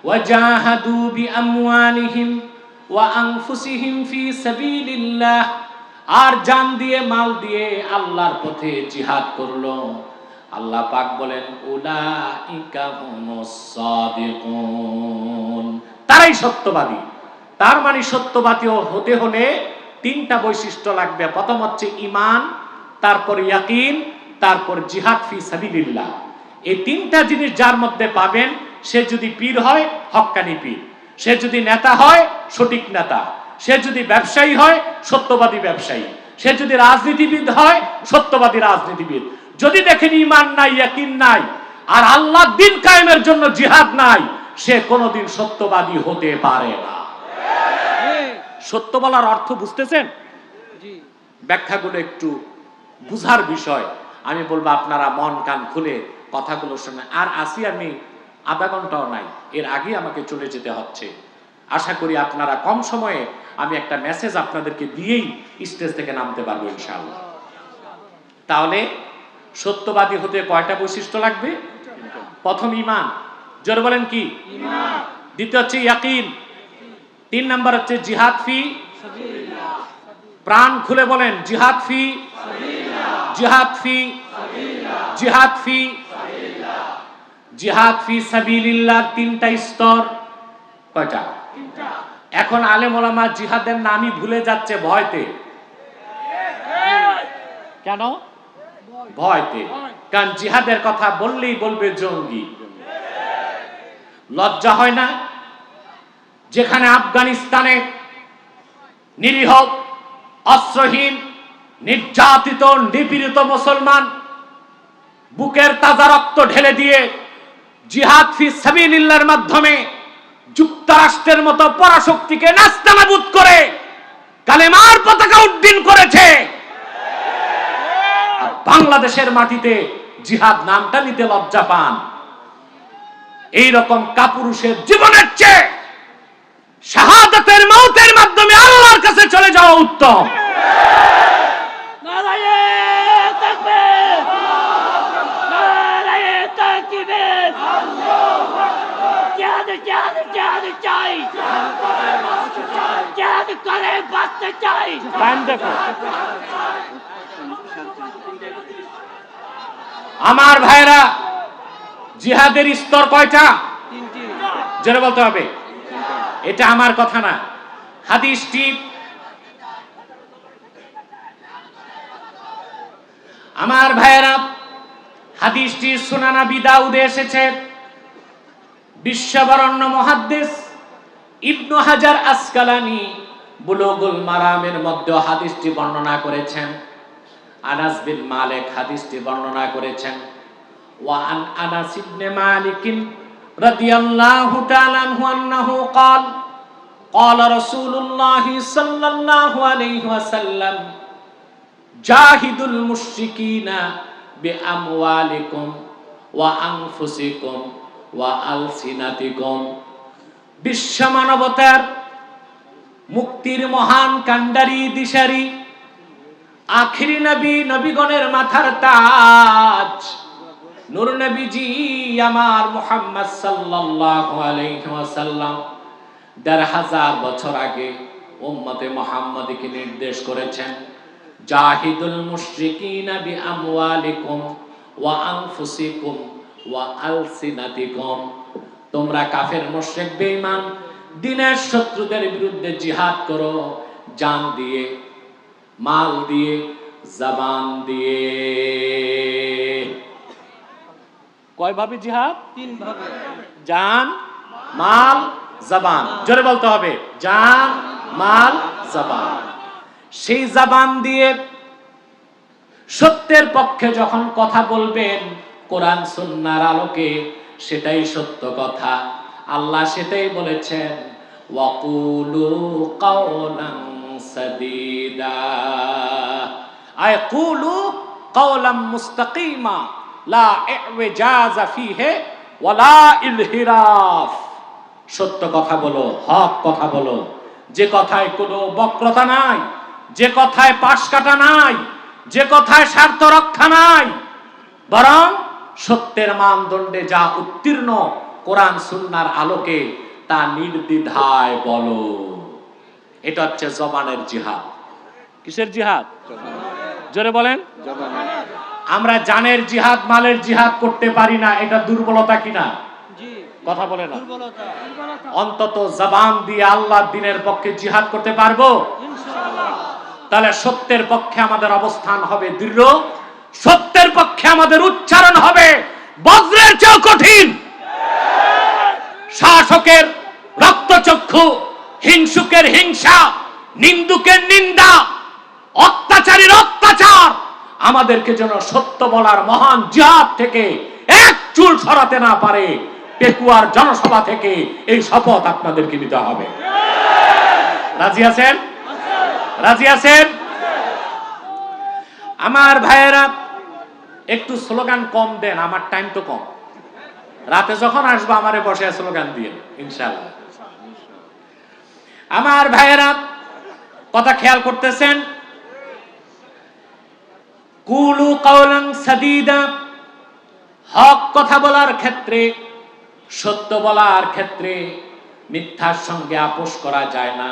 ওয়াজাহাদু বিআমওয়ালিহিম ওয়া আনফুসিহিম ফি সাবিলিল্লাহ, আর জান দিয়ে মাল দিয়ে আল্লাহর পথে জিহাদ করলো। আল্লাহ পাক বলেন, উলাইকা হুমুস সাদিকুন, তারাই সত্যবাদী। তার মানে সত্যবাদী হতে হলে তিনটা বৈশিষ্ট্য লাগবে। প্রথম হচ্ছে ঈমান, তারপর ইয়াকিন, তারপর জিহাদ ফি সাবিলিল্লাহ। এই তিনটা জিনিস যার মধ্যে পাবেন, সে যদি পীর হয় হক্কানি পীর, সে যদি নেতা হয় সঠিক নেতা, সে যদি ব্যবসায়ী হয় সত্যবাদী ব্যবসায়ী, সে যদি রাজনীতিবিদ হয় সত্যবাদী রাজনীতিবিদ। যদি দেখেন ঈমান নাই, ইয়াকিন নাই, আর আল্লাহর দ্বীন কায়েমের জন্য জিহাদ নাই, সে কোনোদিন সত্যবাদী হতে পারে না। সত্য বলার অর্থ বুঝতেছেন? ব্যাখ্যাগুলো একটু বুঝার বিষয়। আমি বলবো আপনারা মন কান খুলে কথাগুলো শুনে। আর আসি আমি আধা ঘন্টাও নাই, এর আগে আমাকে চলে যেতে হচ্ছে। আশা করি আপনারা কম সময়ে আমি একটা মেসেজ আপনাদেরকে দিয়েই স্টেজ থেকে নামতে পারবো ইনশাআল্লাহ। তাহলে সত্যবাদী হতে কয়টা বৈশিষ্ট্য লাগবে? প্রথম ঈমান, জোরে বলেন কি? ঈমান। দ্বিতীয় হচ্ছে ইয়াকিন, 3 নাম্বার হচ্ছে জিহাদ ফি সাবিলিল্লাহ। প্রাণ খুলে বলেন জিহাদ ফি সাবিলিল্লাহ, জিহাদ ফি সাবিলিল্লাহ, জিহাদ ফি সাবিলিল্লাহ। জিহাদ ফি সাবিলিল্লাহ তিনটা স্তর। কয়টা? তিনটা। এখন আলেম ওলামা জিহাদের নামই ভুলে যাচ্ছে ভয়তে। কেন? ভয়তে। কারণ জিহাদের কথা বললেই বলবে জঙ্গি। লজ্জা হয় না? যেখানে আফগানিস্তানে নিরীহ অস্ত্রহীন নির্যাতিত নিপীড়িত মুসলমান বুকের তাজা রক্ত ঢেলে দিয়ে জিহাদ ফি সাবিলিল্লাহর মাধ্যমে যুক্তরাষ্ট্রের মতো পরাশক্তিকে নাস্তানাবুদ করে কালেমার পতাকা উড্ডীন করেছে, বাংলাদেশের মাটিতে জিহাদ নামটা নিতে লজ্জা পান। এই রকম কাপুরুষের জীবনের চেয়ে শাহাদাতের মওতের মাধ্যমে আল্লাহর কাছে চলে যাওয়া উত্তম। নারায়ে তাকবীর, নারায়ে তাকবীর, আল্লাহু আকবার। জিহাদ জিহাদ জিহাদ চাই, জিহাদ করে বাঁচতে চাই। টাইম দেখো আমার ভাইরা, জিহাদের স্তর কয়টা? জোরে বলতে হবে। এটা আমার কথা না, হাদিসটি আমার ভাইরা, হাদিসটি সুনান আবি দাউদে এসেছে। বিশ্ববরণ্য মুহাদ্দিস ইবনু হাজার আসকালানি বুলুগুল মারামের মধ্যে হাদিসটি বর্ণনা করেছেন। আনাস বিন মালিক হাদিসটি বর্ণনা করেছেন। ওয়া আন আনাস ইবনে মালিক রাদিয়াল্লাহু তাআলা আনহু আন্নাহু قال قال رسول الله صلى الله عليه وسلم জাহিদুল মুশরিকিনা বিআমওয়ালিকুম ওয়া আনফুসিকুম ওয়া আলসিনাতিকুম। বিশ্ব মানবতার মুক্তির মহান কান্ডারি দিশারি আখিরি নবী, নবীগণের মাথার তাজ, নূর নবীজি আমার মুহাম্মদ সাল্লাল্লাহু আলাইহি ওয়াসাল্লাম ১৫০০ বছর আগে উম্মতে মুহাম্মাদীকে নির্দেশ করেছেন, জাহিদুল মুশরিকিনা বিআমওয়ালিকুম ওয়া আনফুসিকুম ওয়া আলসিনাতিকুম। তোমরা কাফের মুশরিক বেঈমান দ্বীনের শত্রুদের বিরুদ্ধে জিহাদ করো, জান দিয়ে, মাল দিয়ে, জবান দিয়ে। কয় ভাবে জিহাদ? 3 ভাবে। জান, মাল, জবান। জোরে বলতে হবে, জান, মাল, জবান। সেই জবান দিয়ে সত্যের পক্ষে যখন কথা বলবেন কোরআন সুন্নাহর আলোকে, সেটাই সত্য কথা। আল্লাহ সেটাই বলেছেন, ওয়াকুলু কাওলান সাদীদা, আয় কুলু কাওলাম মুস্তাকিমা লা ইওজাজা ফিহি ওয়ালা ইলহিরাফ। সত্য কথা বলো, হক কথা বলো, যে কথায় কোনো বক্রতা নাই, যে কথায় পাশ কাটা নাই, যে কথায় স্বার্থ রক্ষা নাই, বরং সত্যের মানদণ্ডে যা উত্তীর্ণ কোরআন সুন্নাহর আলোকে তা নির্দ্বিধায় বলো। এটা হচ্ছে জবানের জিহাদ। কিসের জিহাদ? জোরে বলেন। আমরা জানের জিহাদ, মালের জিহাদ করতে পারি না, এটা দুর্বলতা কিনা? কথা বলে না। অন্তত জবান দিয়ে আল্লাহর দ্বীনের পক্ষে জিহাদ করতে পারবো ইনশাআল্লাহ। তাহলে সত্যের পক্ষে আমাদের অবস্থান হবে দৃঢ়, সত্যের পক্ষে আমাদের উচ্চারণ হবে বজ্রের চেয়েও কঠিন। শাসকের রক্তচক্ষু, হিংসুকের হিংসা, নিন্দুকের নিন্দা, অত্যাচারীর অত্যাচার আমাদেরকে যেন সত্য বলার মহান জিহাদ থেকে এক চুল সরাতে না পারে, পেকুয়ার জনসভা থেকে এই শপথ আপনাদেরকে নিতে হবে। রাজি আছেন? রাজি আছেন? আমার ভাইয়েরা, একটু স্লোগান কম দেন, আমার টাইম তো কম। রাতে যখন আসবো আমারে বসে স্লোগান দিয়ে ইনশাআল্লাহ। আমার ভাইয়েরা, কথা খেয়াল করতেছেন? কুলু কাওলান সাদীদা, হক কথা বলার ক্ষেত্রে, সত্য বলার ক্ষেত্রে মিথ্যার সঙ্গে আপোষ করা যায় না।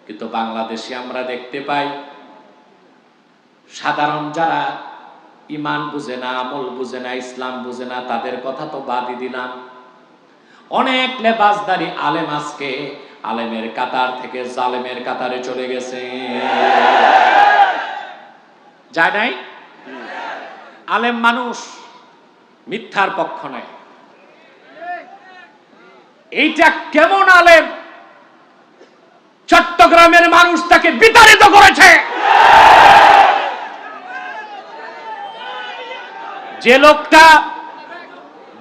কিন্তু বাংলাদেশে আমরা দেখতে পাই সাধারণ যারা ঈমান বুঝে না, আমল বুঝে না, ইসলাম বুঝে না, তাদের কথা তো বাদই দিলাম, অনেক লেবাসদারি আলেম আজকে আলেমের কাতার থেকে জালেমের কাতারে চলে গেছে। যায় নাই? আলেম মানুষ মিথ্যার পক্ষ নেয়। এইটা কেমন আলেম? চট্টগ্রামের মানুষ তাকে বিতাড়িত করেছে।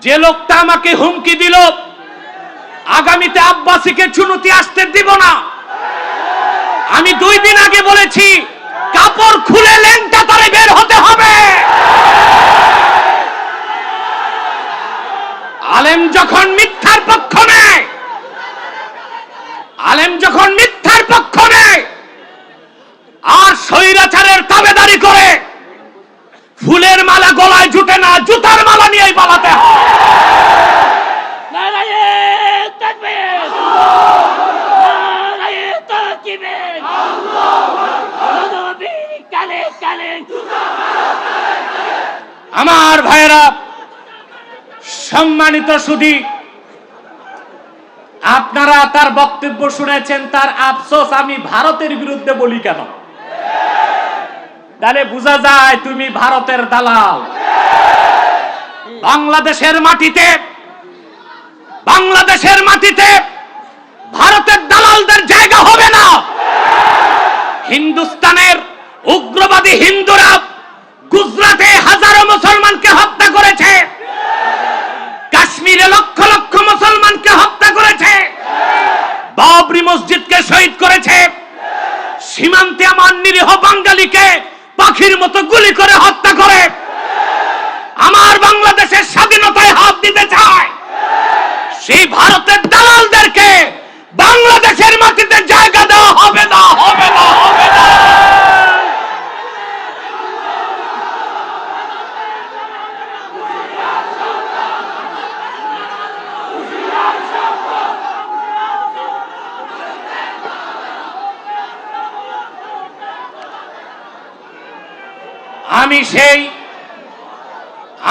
যে লোকটা আমাকে হুমকি দিল আগামীতে আব্বাসীকে চুনতি আসতে দিব না, আমি 2 দিন আগে বলেছি কাপড় খুলে লেংটা তারে বের হতে হবে। আলেম যখন মিথ্যার পক্ষ নেয়, আলেম যখন মিথ্যার পক্ষ নেয় আর স্বৈরাচারের তাবেদারি করে, ফুলের মালা গলায় জুটে না, জুতার মালা নিয়েই পালাতে হয়। নারায়ে তাকবীর, নারায়ে তাকবীর, আল্লাহু আকবার, নবী কালে কালে। আমার ভাইয়েরা, সম্মানিত সুধী, আপনারা তার বক্তব্য শুনেছেন, তার আফসোস আমি ভারতের বিরুদ্ধে বলি কেন? তাহলে বোঝা যায় তুমি ভারতের দালাল। বাংলাদেশের মাটিতে ভারতের দালালদের জায়গা হবে না। হিন্দুস্তানের উগ্রবাদী হিন্দুরা গুজরাটে হাজারো মুসলমানকে হত্যা করেছে, কাশ্মীরে লক্ষ লক্ষ মুসলমানকে হত্যা করেছে, বাবরি মসজিদকে শহীদ করেছে, সীমান্তে আমার নিরীহ বাঙালিকে পাখির মতো গুলি করে হত্যা করে আমার বাংলাদেশের স্বাধীনতায় হাত দিতে চায়। সেই ভারতের দালালদেরকে বাংলাদেশের মাটিতে জায়গা দেওয়া হবে না, হবে না, হবে না।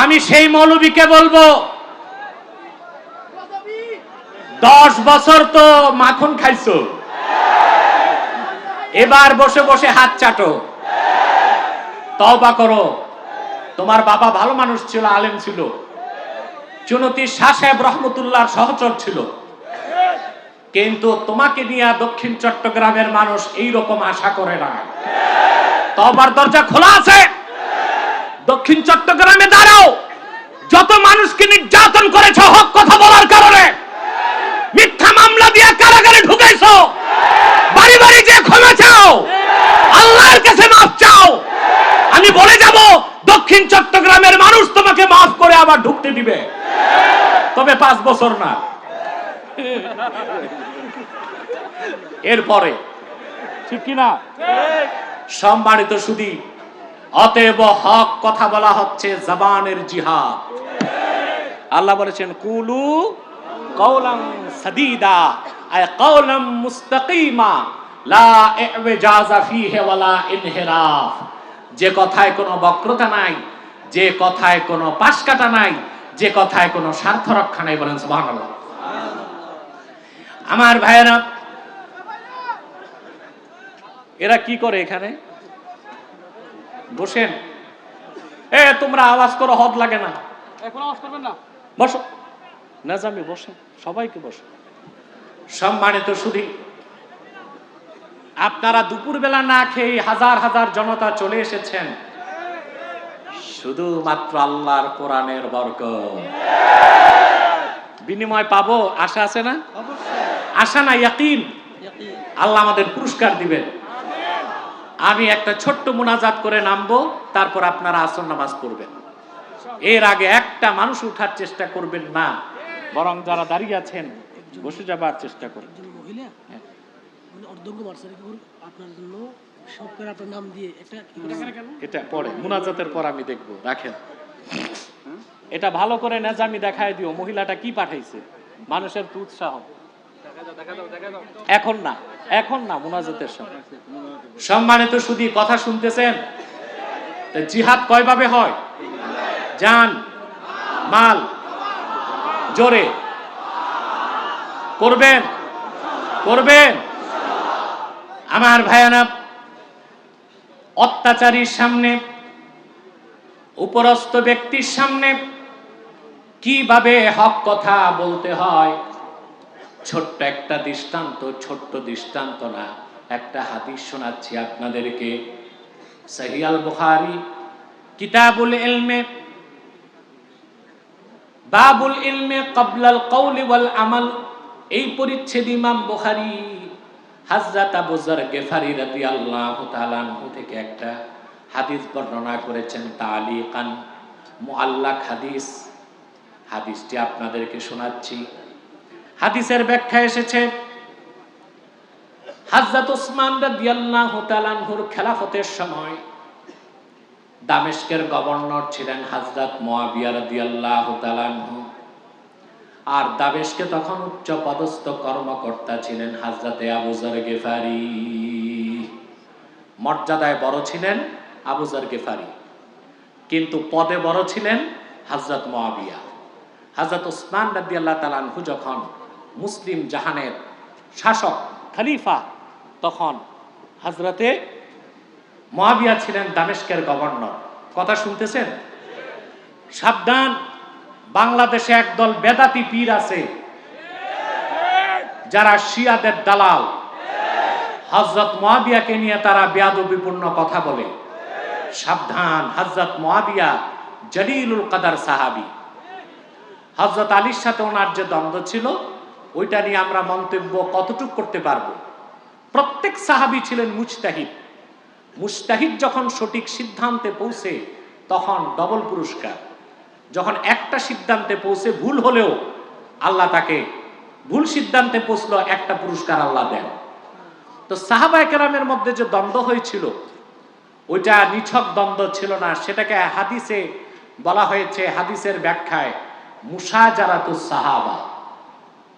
আমি সেই মৌলবীকে বলবো, 10 বছর তো মাখন খাইছো, এবার বসে বসে হাত চাটো, তওবা করো। তোমার বাবা ভালো মানুষ ছিল, আলেম ছিল, চুনতি শাহ সাহেব রহমতুল্লাহর সহচর ছিল, কিন্তু তোমাকে নিয়ে দক্ষিণ চট্টগ্রামের মানুষ এই রকম আশা করে না। তওবার দরজা খোলা আছে। দক্ষিণ চট্টগ্রামে দাঁড়াও, যত মানুষকে নির্যাতন করেছে হক কথা বলার কারণে, মিথ্যা মামলা মামলা দিয়ে কারাগারে ঢুকাইছো, বাড়ি বাড়ি যে ক্ষমা চাও, আল্লাহর কাছে মাফ চাও। আমি বলে যাব দক্ষিণ চট্টগ্রামের মানুষ তোমাকে মাফ করে আবার ঢুকতে দিবে, তবে 5 বছর না, এরপরে। ঠিক কিনা? সম্মানিত শুধু অতএব হক কথা বলা হচ্ছে জবানের জিহাদ। আল্লাহ বলেছেন কুলু কওলান সাদীদা আয় কওলাম মুস্তাকিমা লা ইওজাজা ফীহি ওয়ালা ইনহিরাফ। যে কথায় কোনো বক্রতা নাই, যে কথায় কোনো পাশ কাটা নাই, যে কথায় কোনো স্বার্থ রক্ষা নাই, বলেন সুবহানাল্লাহ। আমার ভাইয়েরা, এরা কি করে এখানে? বসেন। তোমরা আওয়াজ করো, হদ লাগে না, এখন আওয়াজ করবেন না, বসো। নাজামি বসেন, সবাইকে বসো। সম্মানিত শুধু আপনারা দুপুরবেলা না খেয়ে হাজার হাজার জনতা চলে এসেছেন শুধুমাত্র আল্লাহর কোরআনের বরকত। বিনিময় পাবো, আশা আছে না? আশা না, ইয়াকিন। আল্লাহ আমাদের পুরস্কার দিবেন। আমি একটা ছোট্ট মুনাজাত করে নামবো, তারপর আপনারা আসর নামাজ পড়বেন। এর আগে একটা মানুষ উঠার চেষ্টা করবেন না, বরং যারা দাঁড়িয়ে আছেন বসে যাবার চেষ্টা করবেন। এটা পরে মুনাজাতের পর আমি দেখবো, রাখেন। এটা ভালো করে নেজামি দেখায় দিও, মহিলাটা কি পাঠাইছে, মানুষের উৎসাহ। এখন না, এখন না, মুনাজাতের সময়। সম্মানিত শুধু কথা শুনতেছেন? জিহাদ কয়ভাবে হয়? জান, মাল, জোরে করবেন, করবেন। আমার ভাইয়ানা, অত্যাচারীর সামনে, উপরস্থ ব্যক্তির সামনে কিভাবে হক কথা বলতে হয়, ছোট্ট একটা দৃষ্টান্ত, ছোট্ট দৃষ্টান্ত না, একটা হাদিস শোনাচ্ছি আপনাদেরকে। সহিহ আল বুখারী কিতাবুল ইলমে বাবুল ইলমে ক্বাবলাল কওলি ওয়াল আমাল, এই পরিচ্ছেদ ইমাম বুখারী হযরত আবু যর গিফারী রাদিয়াল্লাহু তাআলা আনহু থেকে একটা হাদিস বর্ণনা করেছেন, তাআলিকান, মুআল্লাক হাদিস। হাদিসটি আপনাদেরকে শোনাচ্ছি। হাদিসের ব্যাখ্যা এসেছে, হযরত ওসমান রাদিয়াল্লাহু তাআলা আনহুর খেলাফতের সময় দামেস্কের গভর্নর ছিলেন হযরত মুআবিয়া রাদিয়াল্লাহু তাআলা আনহু, আর দামেস্কে তখন উচ্চ পদস্থ কর্মকর্তা ছিলেন হযরত আবু যর গিফারী। মর্যাদায় বড় ছিলেন আবু যর গিফারী, কিন্তু পদে বড় ছিলেন হযরত মুআবিয়া। হযরত ওসমান রাদিয়াল্লাহু তাআলা আনহু যখন মুসলিম জাহানের শাসক, খলিফা, তখন হযরতে মুআবিয়া ছিলেন দামেস্কের গভর্নর। কথা শুনতেছেন? সাবধান, বাংলাদেশে একদল বেদাতি পীর আছে যারা শিয়াদের দালাল। হযরত মুআবিয়াকে নিয়ে তারা বেয়াদবিপূর্ণ কথা বলে। সাবধান, হযরত মুআবিয়া জলিলুল কদর সাহাবী। হযরত আলীর সাথে ওনার যে দ্বন্দ্ব ছিল, ওইটা নিয়ে আমরা মন্তব্য কতটুকু করতে পারবো? প্রত্যেক সাহাবী ছিলেন মুজতাহিদ। মুজতাহিদ যখন সঠিক সিদ্ধান্তে পৌঁছে তখন ডবল পুরস্কার। যখন একটা সিদ্ধান্তে পৌঁছে ভুল হলেও আল্লাহ তাকে, ভুল সিদ্ধান্তে পৌঁছলো, একটা পুরস্কার আল্লাহ দেন। তো সাহাবায়ে কেরামের মধ্যে যে দ্বন্দ্ব হয়েছিল, ওইটা নিছক দ্বন্দ্ব ছিল না, সেটাকে হাদিসে বলা হয়েছে, হাদিসের ব্যাখ্যায় মুশাজারাতুস সাহাবা।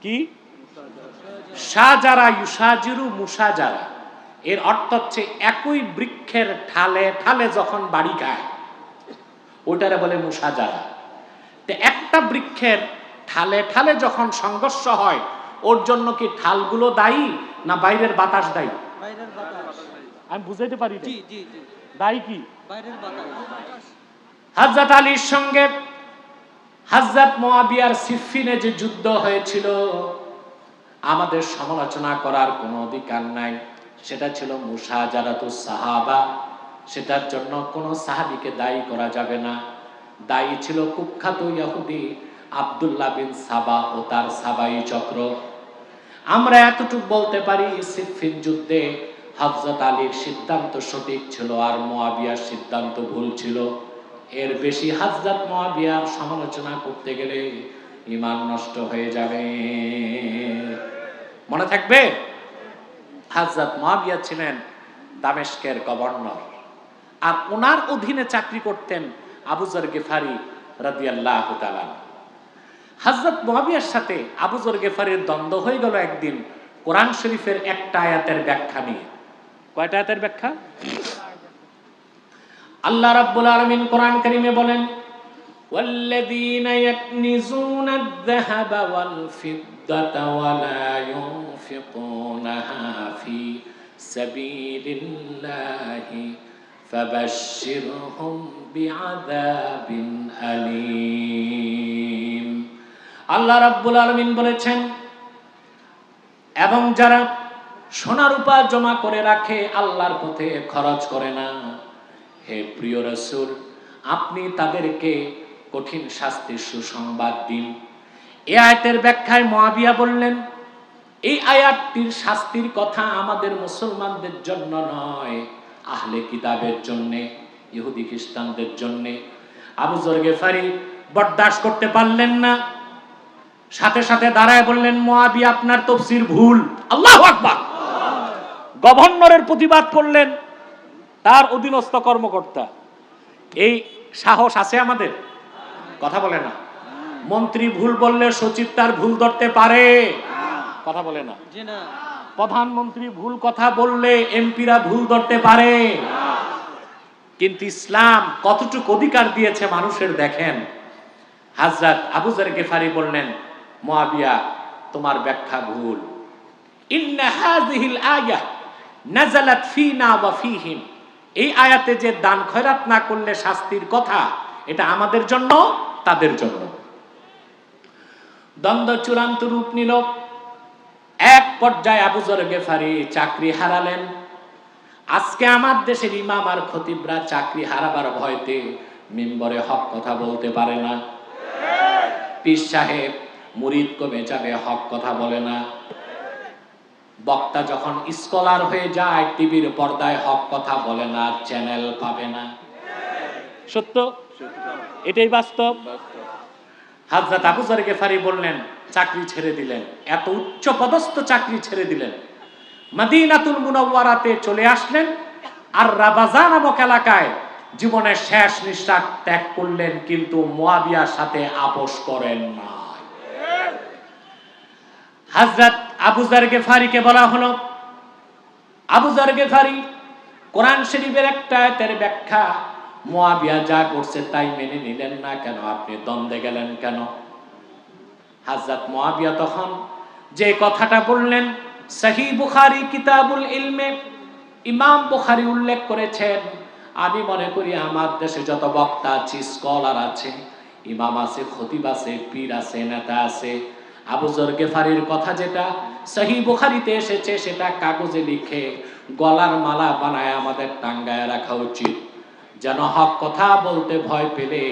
কি? শাজারা ইউশাজিরু মুশাজারা, এর অর্থ হচ্ছে একই বৃক্ষের ঠালে ঠালে যখন বাড়ি খায়, ওটারে বলে মুশাজারা। তো একটা বৃক্ষের ঠালে ঠালে যখন সংঘর্ষ হয়, ওর জন্য কি ঠালগুলো দায়ী না বাইরের বাতাস দায়ী? আমি বুঝাইতে পারি না। দায়ী কি? হযরত আলীর সঙ্গে হযরত মুআবিয়ার সিফফিনে যে যুদ্ধ হয়েছিল, আমাদের সমালোচনা করার কোনো অধিকার নাই। সেটা ছিল মুশাজারাতুস সাহাবা, সেটার জন্য কোনো সাহাবীকে দায়ী করা যাবে না। দায়ী ছিল কুখ্যাত ইহুদি আব্দুল্লাহ বিন সাবা ও তার সাবাই চক্র। আমরা এতটুকু বলতে পারি, সিফফিন যুদ্ধে হযরত আলীর সিদ্ধান্ত সঠিক ছিল আর মুয়াবিয়ার সিদ্ধান্ত ভুল ছিল। এর বেশি হযরত মুয়াবিয়ার সমালোচনা করতে গেলে ঈমান নষ্ট হয়ে যাবে। মনে থাকবে, হযরত মুয়াবিয়া ছিলেন দামেস্কের গভর্নর, আর ওনার অধীনে চাকরি করতেন আবু যর গিফারি রাদিয়াল্লাহু তাআলা। হযরত মুয়াবিয়ার সাথে আবু যর গিফারির দ্বন্দ্ব হয়ে গেল একদিন কোরআন শরীফের একটা আয়াতের ব্যাখ্যা নিয়ে। কয়টা আয়াতের ব্যাখ্যা? আল্লাহ রাব্বুল আলামিন কোরআন কারীমে বলেন, ওয়াল্লাযীনা ইয়াকনিজুনা আয-যাহাবা ওয়াল ফিদ্দাতা ওয়া লা ইউনফিকুনাহা ফি সাবিলিল্লাহি ফাবাশশিরহুম বিআযাবিন আলীম। আল্লাহ রাব্বুল আলামিন বলেছেন, এবং যারা সোনা রূপা জমা করে রাখে, আল্লাহর পথে খরচ করে না, হে প্রিয় রাসূল, আপনি তাদেরকে কঠিন শাস্তির সুসংবাদ দিন। এই আয়াতের ব্যাখ্যায় মুয়াবিয়া বললেন, এই আয়াতটির শাস্তির কথা আমাদের মুসলমানদের জন্য নয়, আহলে কিতাবের জন্য, ইহুদি খ্রিস্টানদের জন্য। আবু যর গিফারি বরদাশত করতে পারলেন না, সাথে সাথে দাঁড়ায় বললেন, মুয়াবিয়া আপনার তাফসীর ভুল। আল্লাহু আকবার। গভর্নরের প্রতিবাদ করলেন তার অধীনস্থ কর্মকর্তা। এই সাহস আছে আমাদের? কথা বলে না। মন্ত্রী ভুল বললে সচিব তার ভুল ধরতে পারে? কথা বলে না। প্রধানমন্ত্রী ভুল কথা বললে এমপিরা ভুল ধরতে পারে? কিন্তু ইসলাম কতটুকু অধিকার দিয়েছে মানুষের দেখেন। হযরত আবু যর গিফারি বললেন, মুয়াবিয়া তোমার ব্যাখ্যা ভুল। ইন্না হাযিহিল আয়া নাযালাত ফীনা ওয়া ফীহিম। এই আয়াতে যে দান খয়রাত না করলে শাস্তির কথা, এটা আমাদের জন্য, তাদের জন্য। দ্বন্দ্ব চূড়ান্ত রূপ নিল। এক পর্যায়ে আবু যর গিফারি চাকরি হারালেন। আজকে আমার দেশের ইমাম আর খতিবরা চাকরি হারাবার ভয়তে মিম্বরে হক কথা বলতে পারে না। পীর সাহেব মুরিদ কমে যাবে, হক কথা বলে না। বক্তা যখন স্কলার হয়ে যায়, টিভির পর্দায় হক কথা বলে না, চ্যানেল পাবে না। সত্য, এটাই বাস্তব। হযরত আবু যর গিফারি বললেন, চাকরি ছেড়ে দিলেন, এত উচ্চ পদস্থ চাকরি ছেড়ে দিলেন, মদিনাতুল মুনাওয়ারাতে চলে আসলেন, আর রাবাজা নামক এলাকায় জীবনের শেষ নিঃশ্বাস ত্যাগ করলেন, কিন্তু মুয়াবিয়ার সাথে আপোষ করেন না। হযরত আবু যর গিফারিকে বলা হলো, আবু যর গিফারি কোরআন শরীফের একটা আয়াতের ব্যাখ্যা, মুয়াবিয়া যা করছে তাই মেনে নিলেন না কেন? আপনি দ্বন্দ্বে গেলেন কেন? হযরত মুয়াবিয়া তখন যে কথাটা বললেন, সহিহ বুখারী কিতাবুল ইলমে ইমাম বুখারী উল্লেখ করেছেন, আমি মনে করি আমার দেশে যত বক্তা আছে, স্কলার আছে, ইমাম আছে, খতিব আছে, পীর আছে, নেতা আছে, আবু যর গিফারির কথা যেটা সহিহ বুখারীতে এসেছে সেটা কাগজে লিখে গলার মালা বানায় আমাদের টাঙ্গায় রাখা উচিত, যেন হক কথা বলতে ভয় পেলে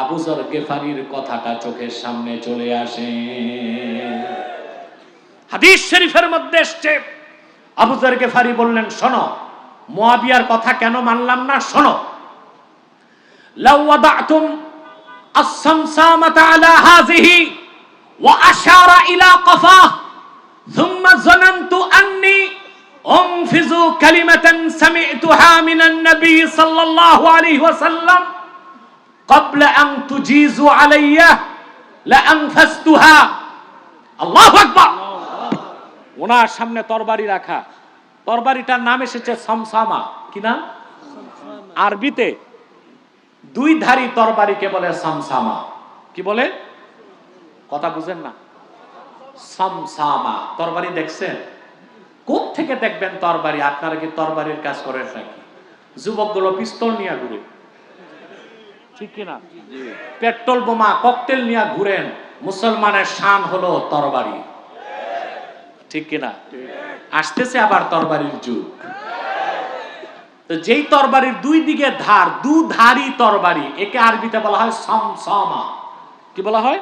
আবু যর গিফারির কথাটা চোখের সামনে চলে আসে। হাদিস শরীফের মধ্যে এসেছে, আবু যর গিফারি বললেন, শোনো, মুয়াবিয়ার কথা কেন মানলাম না, শোনো। লাউ ওয়াদাতুম আস-সামসামাতা আলা হাযিহি ওয়া আশারা ইলা কাফা থুম্মা যানানতু আন্নী উনফিযু কালিমাতান সামি'তুহা মিনান নবী সাল্লাল্লাহু আলাইহি ওয়াসাল্লাম ক্বাবলা আন তুজিযু আলাইয়া লা আনফাসতুহা। আল্লাহু আকবার। ওনার সামনে তরবারি রাখা, তরবারিটার নাম এসেছে সমসামা। কি নাম? আরবিতে দুই ধারী তরবারিকে বলে সমসামা। কি বলে? কথা বুঝেন না? সমসামা তরবারি দেখছেন? কোথ থেকে দেখবেন তরবারি? আপনারা কি তরবারির কাজ করেন নাকি? যুবকগুলো পিস্তল নিয়ে ঘুরে, ঠিক কিনা? পেট্রোল বোমা ককটেল নিয়ে ঘুরেন। মুসলমানের শান হলো তরবারি, ঠিক কিনা? আসতেছে আবার তরবারির যুগ। তো যেই তরবারির দুই দিকে ধার, দুধারী তরবারি, একে আরবিতে বলা হয় সমসামা। কি বলা হয়?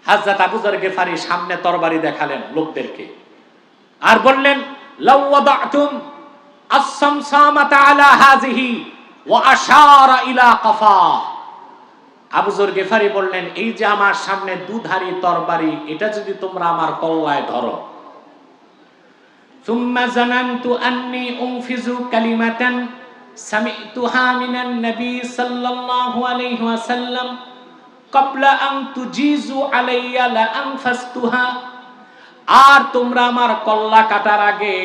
হযরত আবু যর গিফারি সামনে তরবারি দেখালেন লোকদেরকে, আর বললেন লাউ ওয়াদাতুম আস-সামসামাতা আলা হাযিহি ওয়া আশারা ইলা কাফা। আবু যর গিফারি বললেন, এই যে আমার সামনে দুধারী তরবারি, এটা যদি তোমরা আমার কল্লায় ধরো, সুম্মা জানানতু আন্নী উনফিজু কালিমাতান সামি'তুহা মিনান নবী সাল্লাল্লাহু আলাইহি ওয়াসাল্লাম ক্বাবলা আন তুজিজু আলাইয়া লা আনফাসতুহা। আর তোমরা আমার কল্লা কাটার আগে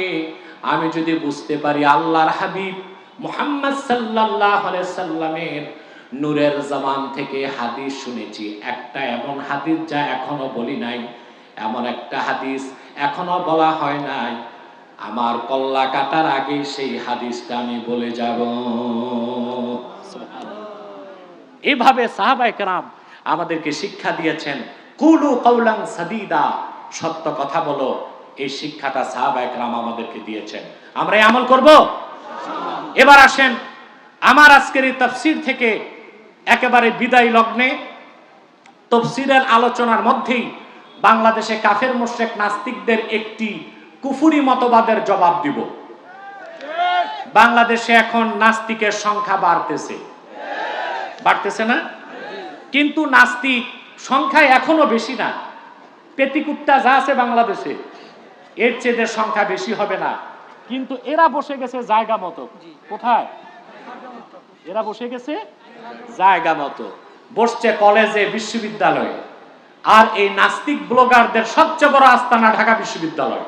আমি যদি বুঝতে পারি আল্লাহর হাবিব মুহাম্মদ সাল্লাল্লাহু আলাইহি সাল্লামের নূরের জবান থেকে হাদিস শুনেছি, একটা এমন হাদিস যা এখনো বলি নাই, এমন একটা হাদিস এখনো বলা হয় নাই, আমার কল্লা কাটার আগে সেই হাদিসটা আমি বলে যাব। এভাবে সাহাবায়ে কেরাম আমাদেরকে শিক্ষা দিয়েছেন, কুলু কাওলান সাদীদা, সত্য কথা বলো। এই শিক্ষাটা সাহাবায়ে কেরাম আমাদেরকে দিয়েছেন, আমরা এই আমল করব। এবার আসেন আমার আজকের এই তাফসীর থেকে একেবারে বিদায় লগ্নে তাফসীরের আলোচনার মধ্যেই বাংলাদেশে কাফের মুশরিক নাস্তিকদের একটি কুফরি মতবাদের জবাব দিব। বাংলাদেশে এখন নাস্তিকের সংখ্যা বাড়তেছে না? কিন্তু নাস্তিক সংখ্যা এখনো বেশি না। পেটিকুত্তা যা আছে বাংলাদেশে, এর চেয়ে সংখ্যা বেশি হবে না। কিন্তু এরা বসে গেছে জায়গা মতো। কোথায়? এরা বসে গেছে জায়গা মতো, বসছে কলেজে, বিশ্ববিদ্যালয়ে। আর এই নাস্তিক ব্লগারদের সবচেয়ে বড় আস্তানা ঢাকা বিশ্ববিদ্যালয়।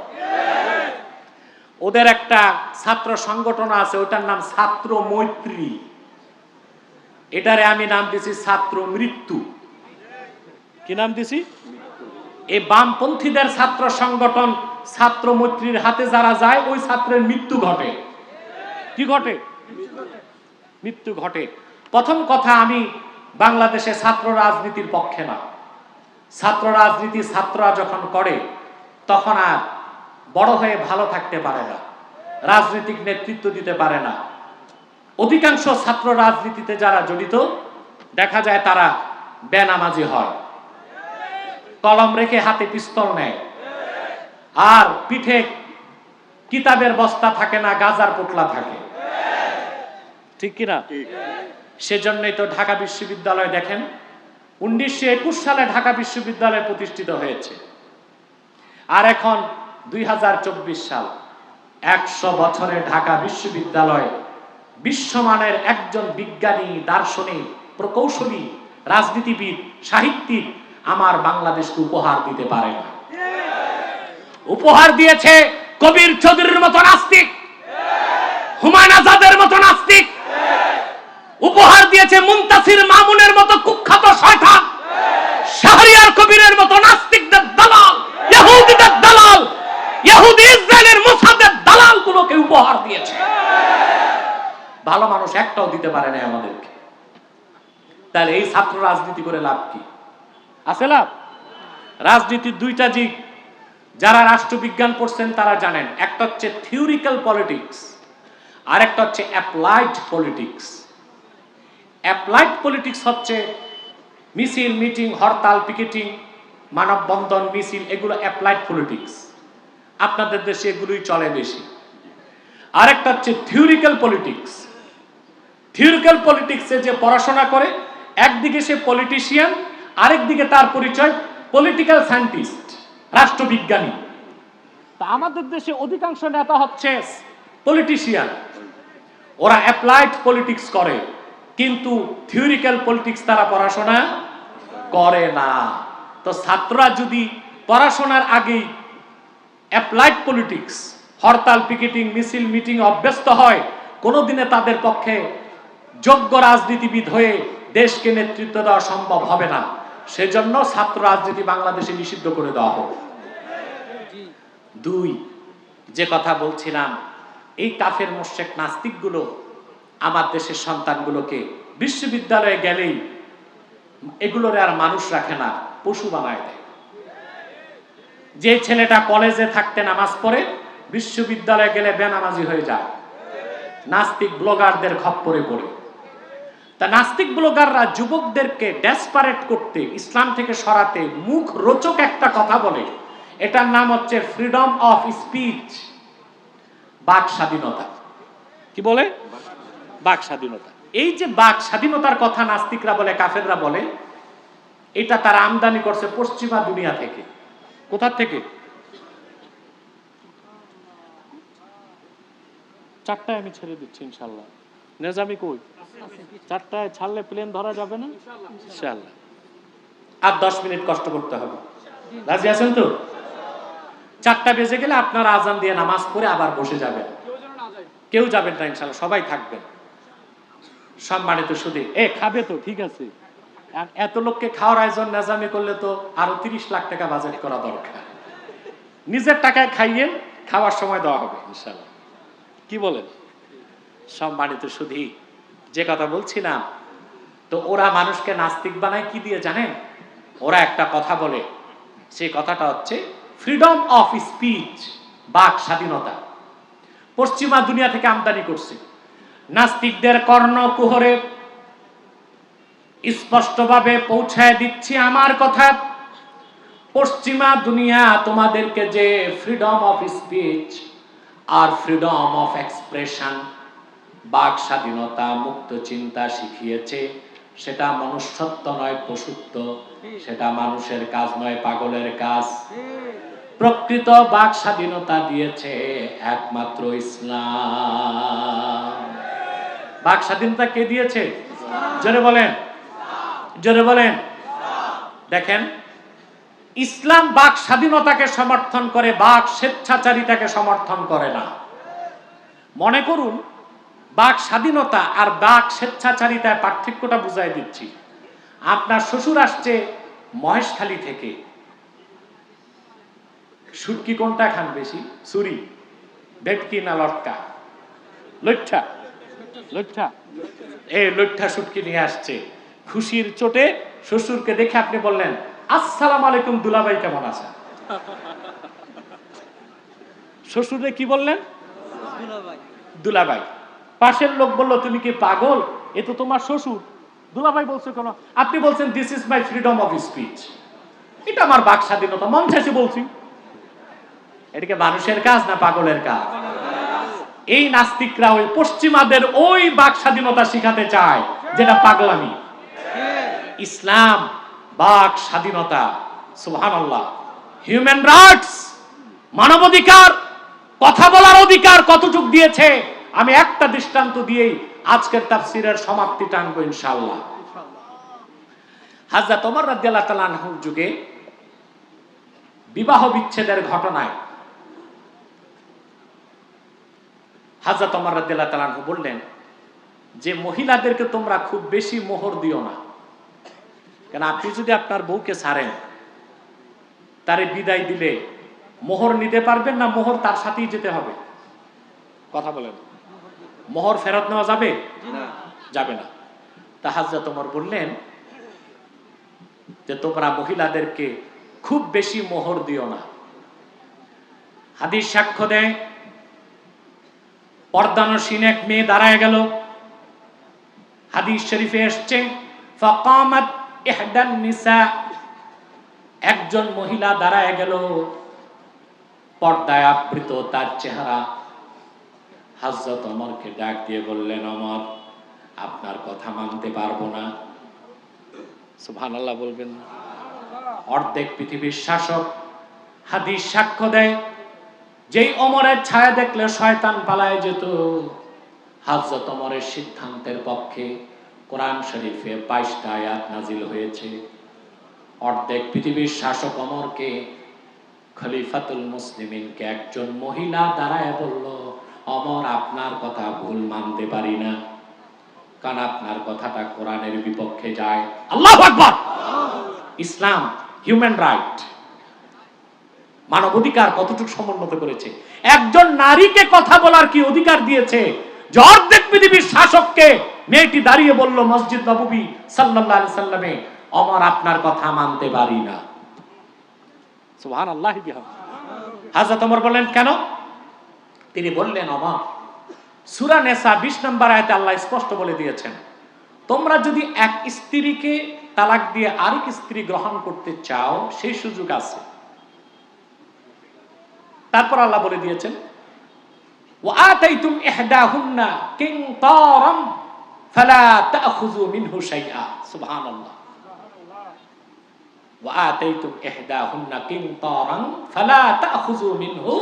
ওদের একটা ছাত্র সংগঠন আছে, ওটার নাম ছাত্র মৈত্রী। এটারে আমি নাম দিছি ছাত্র মৃত্যু। কি নাম দিছি? এই বামপন্থীদের ছাত্র সংগঠন ছাত্র মৈত্রীর হাতে যারা যায়, ওই ছাত্রের মৃত্যু ঘটে। কি ঘটে? মৃত্যু ঘটে। প্রথম কথা, আমি বাংলাদেশে ছাত্র রাজনীতির পক্ষে না। ছাত্র রাজনীতি ছাত্ররা যখন করে তখন আর বড় হয়ে ভালো থাকতে পারে না, রাজনৈতিক নেতৃত্ব দিতে পারে না। অধিকাংশ ছাত্র রাজনীতিতে যারা জড়িত, দেখা যায় তারা বেনামাজি হয়, কলম রেখে হাতে পিস্তল নেয়, আর পিঠে কিতাবের বস্তা থাকে না, গাজার পোটলা থাকে। ঠিক কিনা? সেজন্যই তো ঢাকা বিশ্ববিদ্যালয় দেখেন 1921 সালে ঢাকা বিশ্ববিদ্যালয় প্রতিষ্ঠিত হয়েছে, আর এখন 2024 সাল। 100 বছরে ঢাকা বিশ্ববিদ্যালয় বিশ্বমানের একজন বিজ্ঞানী, দার্শনিক, প্রকৌশলী, রাজনীতিবিদ, সাহিত্যিক আমার বাংলাদেশকে উপহার দিতে পারে না। উপহার দিয়েছে কবির চৌধুরীর মতো নাস্তিক, হুমায়ুন আজাদের মতো নাস্তিক, উপহার দিয়েছে মুনতাসির মামুনের মতো কুখ্যাত শয়তান, শাহরিয়ার কবিরের মতো নাস্তিকদের দালাল, ইহুদিদের দালাল, ইহুদি ইসরায়েলের মোসাদের দালাল গুলোকে উপহার দিয়েছে। ভালো মানুষ একটাও দিতে পারে না আমাদেরকে। তাহলে এই ছাত্র রাজনীতি করে লাভ কি আছে? লাভ? রাজনীতির দুইটা দিক, যারা রাষ্ট্রবিজ্ঞান পড়ছেন তারা জানেন। একটা হচ্ছে থিওরিক্যাল পলিটিক্স, আর একটা হচ্ছে অ্যাপ্লাইড পলিটিক্স। অ্যাপ্লাইড পলিটিক্স হচ্ছে মিছিল, মিটিং, হরতাল, পিকেটিং, মানববন্ধন, মিছিল, এগুলো অ্যাপ্লাইড পলিটিক্স। আপনাদের দেশে এগুলোই চলে বেশি। আরেকটা হচ্ছে থিওরিক্যাল পলিটিক্স। থিওরিক্যাল পলিটিক্সে যে পড়াশোনা করে, একদিকে সে পলিটিশিয়ান, আরেকদিকে তার পরিচয় পলিটিক্যাল সায়েন্টিস্ট, রাষ্ট্রবিজ্ঞানী। তা আমাদের দেশে অধিকাংশ নেতা হচ্ছে পলিটিশিয়ান, ওরা অ্যাপ্লাইড পলিটিক্স করে, কিন্তু থিওরিক্যাল পলিটিক্স তারা পড়াশোনা করে না। তো ছাত্ররা যদি পড়াশোনার আগেই অ্যাপ্লাইড পলিটিক্স, হরতাল, পিকেটিং, মিছিল, মিটিং অভ্যস্ত হয়, কোনোদিনে তাদের পক্ষে যোগ্য রাজনীতিবিদ হয়ে দেশকে নেতৃত্ব দেওয়া সম্ভব হবে না। সেজন্য ছাত্র রাজনীতি বাংলাদেশে নিষিদ্ধ করে দেওয়া হোক। দুই, যে কথা বলছিলাম, এই কাফের মুশরিক নাস্তিকগুলো আমার দেশের সন্তানগুলোকে বিশ্ববিদ্যালয়ে গেলেই এগুলোরে আর মানুষ রাখে না, পশু বানায় দেয়। যে ছেলেটা কলেজে থাকতে নামাজ পড়ে, বিশ্ববিদ্যালয়ে গেলে বেনামাজি হয়ে যায়, নাস্তিক ব্লগারদের খপ্পরে পড়ে। তা তা নাস্তিক ব্লগাররা যুবকদেরকে ডেসপারেট করতে, ইসলাম থেকে সরাতে মুখ রোচক একটা কথা বলে, এটার নাম হচ্ছে ফ্রিডম অফ স্পিচ, বাক স্বাধীনতা। কি বলে? বাক স্বাধীনতা। এই যে বাক স্বাধীনতার কথা নাস্তিকরা বলে, কাফেররা বলে, এটা তারা আমদানি করছে পশ্চিমা দুনিয়া থেকে। কোথা থেকে? 4টায় আমি ছেড়ে দিচ্ছি ইনশাল্লাহ। নেজামি কই? 4টায় ছাড়লে প্লেন ধরা যাবে না ইনশাল্লাহ। আর 10 মিনিট কষ্ট করতে হবে। রাজি আছেন তো? 4টা বেজে গেলে আপনারা আজান দিয়ে নামাজ পড়ে আবার বসে যাবেন। কেউ যাবেন না ইনশাল্লাহ, সবাই থাকবেন। সম্মানিত শুধু খাবে তো ঠিক আছে, এত লোককে খাওয়ার আয়োজন নেজামি করলে তো আরো 30 লাখ টাকা বাজেট করা দরকার। নিজের টাকায় খাইয়েন, খাওয়ার সময় দেওয়া হবে ইনশাল্লাহ। কি বলেন? সম্মানিত শুধু যে কথা বলছিলাম, তো ওরা মানুষকে নাস্তিক বানায় কি দিয়ে জানেন? ওরা একটা কথা বলে, সেই কথাটা হচ্ছে ফ্রিডম অফ স্পিচ, বাক স্বাধীনতা। পশ্চিমা দুনিয়া থেকে আমদানি করছে। নাস্তিকদের কর্ণকুহরে স্পষ্টভাবে পৌঁছায় দিচ্ছি আমার কথা, পশ্চিমা দুনিয়া তোমাদেরকে যে ফ্রিডম অফ স্পিচ আর ফ্রিডম অফ এক্সপ্রেশন, বাক স্বাধীনতা, মুক্ত চিন্তা শিখিয়েছে, সেটা মনুষ্যত্ব নয়, পশুত্ব। সেটা মানুষের কাজ নয়, পাগলের কাজ। প্রকৃত বাক স্বাধীনতা দিয়েছে একমাত্র ইসলাম। বাক স্বাধীনতা কে দিয়েছে? জোরে বলেন, জোরে বলেন। দেখেন, ইসলাম বাক স্বাধীনতাকে সমর্থন করে, বাক স্বেচ্ছাচারিতাকে সমর্থন করে না। মনে করুন, বাক স্বাধীনতা আর বাক স্বেচ্ছাচারিতায় পার্থক্যটা বুঝাই দিচ্ছি। আপনার শ্বশুর আসছে মহেশখালী থেকে, শুটকি কোনটা খান বেশি? ছুরি, ভেটকি না লটকা? লইঠা, লইঠা। এই লইঠা শুটকি নিয়ে আসছে। খুশির চোটে শ্বশুরকে দেখে আপনি বললেন, আসসালামু আলাইকুম দুলাভাই, কেমন আছেন? শ্বশুরে কি বললেন? দুলাভাই। পাশের লোক বলল, তুমি কি পাগল? এ তো তোমার শ্বশুর। দুলাভাই বলছে কেন? আপনি বলছেন this is my freedom of speech, এটা আমার বাক স্বাধীনতা, মন চাইছে বলছি। এটাকে মানুষের কাজ না পাগলের কাজ? এই নাস্তিকরা ওই পশ্চিমাদের ওই বাক স্বাধীনতা শিখাতে চায়, যেটা পাগলামি। ইসলাম বাক স্বাধীনতা, সুবহানাল্লাহ, হিউম্যান রাইটস, মানবাধিকার, কথা বলার অধিকার কতটুকু দিয়েছে আমি একটা দৃষ্টান্ত দিয়েই আজকের তাফসীরের সমাপ্তি টানবো ইনশাআল্লাহ। হযরত ওমর রাদিয়াল্লাহু তাআলা আনহুর যুগে বিবাহ বিচ্ছেদের ঘটনায় হযরত ওমর রাদিয়াল্লাহু তাআলা আনহু বললেন যে মহিলাদেরকে তোমরা খুব বেশি মোহর দিও না, কেন আপনি যদি আপনার বউকে ছাড়েন, তারে বিদায় দিলে মোহর নিতে পারবেন না, মোহর তার সাথেই যেতে হবে? কথা বলেন, মোহর ফেরত নেওয়া যাবে? যাবে না। তা হযরত ওমর বললেন যে তোমরা মহিলাদেরকে খুব বেশি মোহর দিও না। হাদিস সাক্ষ্য দেয়, পর্দানসীন এক মেয়ে দাঁড়ায় গেল। হাদিস শরীফে এসেছে, ফাকামাত ইহদান নিসা, একজন মহিলা দাঁড়ায় গেল, পর্দায় আবৃত তার চেহারা। হযরত ওমরকে ডাক দিয়ে বললেন, ওমর, আপনার কথা মানতে পারবো না। সুবহানাল্লাহ বলবেন না? অর্ধেক পৃথিবীর শাসক। হাদিস সাক্ষ্য দেয়, যেই ওমরের ছায়া দেখলে শয়তান পালায় যেত। হযরত ওমরের সিদ্ধান্তের পক্ষে কোরআন শরীফে 22টা আয়াত নাজিল হয়েছে। অর্ধেক পৃথিবীর শাসক ওমরকে, খলিফাতুল মুসলিমিনকে একজন মহিলা দাঁড়ায় বলল, ওমর, আপনার কথা ভুল মানতে পারি না, কারণ আপনার কথাটা কোরআনের বিপক্ষে যায়। আল্লাহু আকবার! ইসলাম হিউম্যান রাইট, মানবাধিকার কতটুকু সমুন্নত করেছে। একজন নারীকে কথা বলার কি অধিকার দিয়েছে যে অর্ধেক পৃথিবীর শাসককে মেয়েটি দাঁড়িয়ে বলল মসজিদ নববী সাল্লাল্লাহু আলাইহি সাল্লামে, ওমর, আপনার কথা মানতে পারি না। সুবহানাল্লাহি বিহামদিহি। হযরত ওমর বললেন, কেন? তিনি বললেন, ওমর, সূরা নিসা 20 নম্বর আয়াতে আল্লাহ স্পষ্ট বলে দিয়েছেন, তোমরা যদি এক স্ত্রীকে তালাক দিয়ে আরেক স্ত্রী গ্রহণ করতে চাও সেই সুযোগ আছে। তারপর আল্লাহ বলে দিয়েছেন ওয়া আতাইতুম ইহদাহুন্না কিনতারাম ফালা তাখুযু মিনহু শাইআ। সুবহানাল্লাহ। ওয়া আতাইতুম ইহদাহুন্না কিনতারাম ফালা তাখুযু মিনহু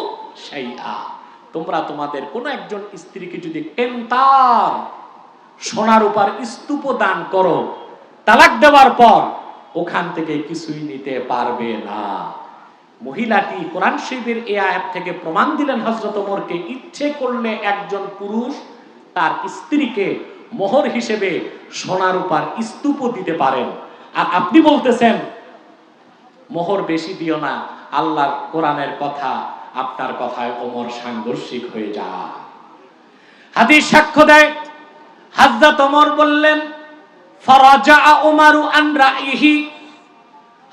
শাইআ। তোমরা তোমাদের কোন একজন স্ত্রীকে যদি কিনতার সোনার উপর স্তূপ দান করো, তালাক দেওয়ার পর ওখান থেকে কিছুই নিতে পারবে না। মহিলাটি কোরআন শরীফের এই আয়াত থেকে প্রমাণ দিলেন হযরত ওমরকে ইচ্ছে করলে একজন পুরুষ তার স্ত্রীকে মোহর হিসেবে সোনার উপর স্তূপ দিতে পারেন। আর আপনি বলতেছেন মোহর বেশি দিও না, আল্লাহর কোরআনের কথা আপনার কথায় ওমর সাংঘর্ষিক হয়ে যায়। হাদিস সাক্ষ্য দেয় হযরত ওমর বললেন ফারাজা উমারু আন রাইহি।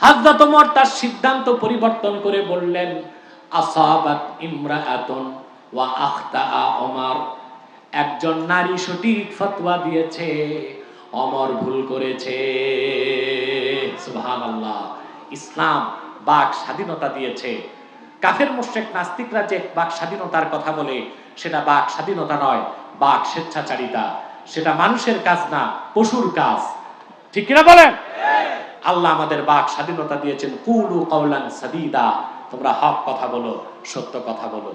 হযরত ওমর তার সিদ্ধান্ত পরিবর্তন করে বললেন আসাবাত ইমরাআতুন ওয়া আখতা ওমর। একজন নারী সঠিক ফতোয়া দিয়েছে, ওমর ভুল করেছে। সুবহানাল্লাহ। ইসলাম বাক স্বাধীনতা দিয়েছে। কাফের মুশরিক নাস্তিকরা যে বাক স্বাধীনতার কথা বলে সেটা বাক স্বাধীনতা নয়, বাক স্বেচ্ছাচারিতা। সেটা মানুষের কাজ না, পশুর কাজ। ঠিক কিনা বলেন? আল্লাহ আমাদের বাক স্বাধীনতা দিয়েছেন কুলু কাওলান সাদীদা। তোমরা হক কথা বলো, সত্য কথা বলো।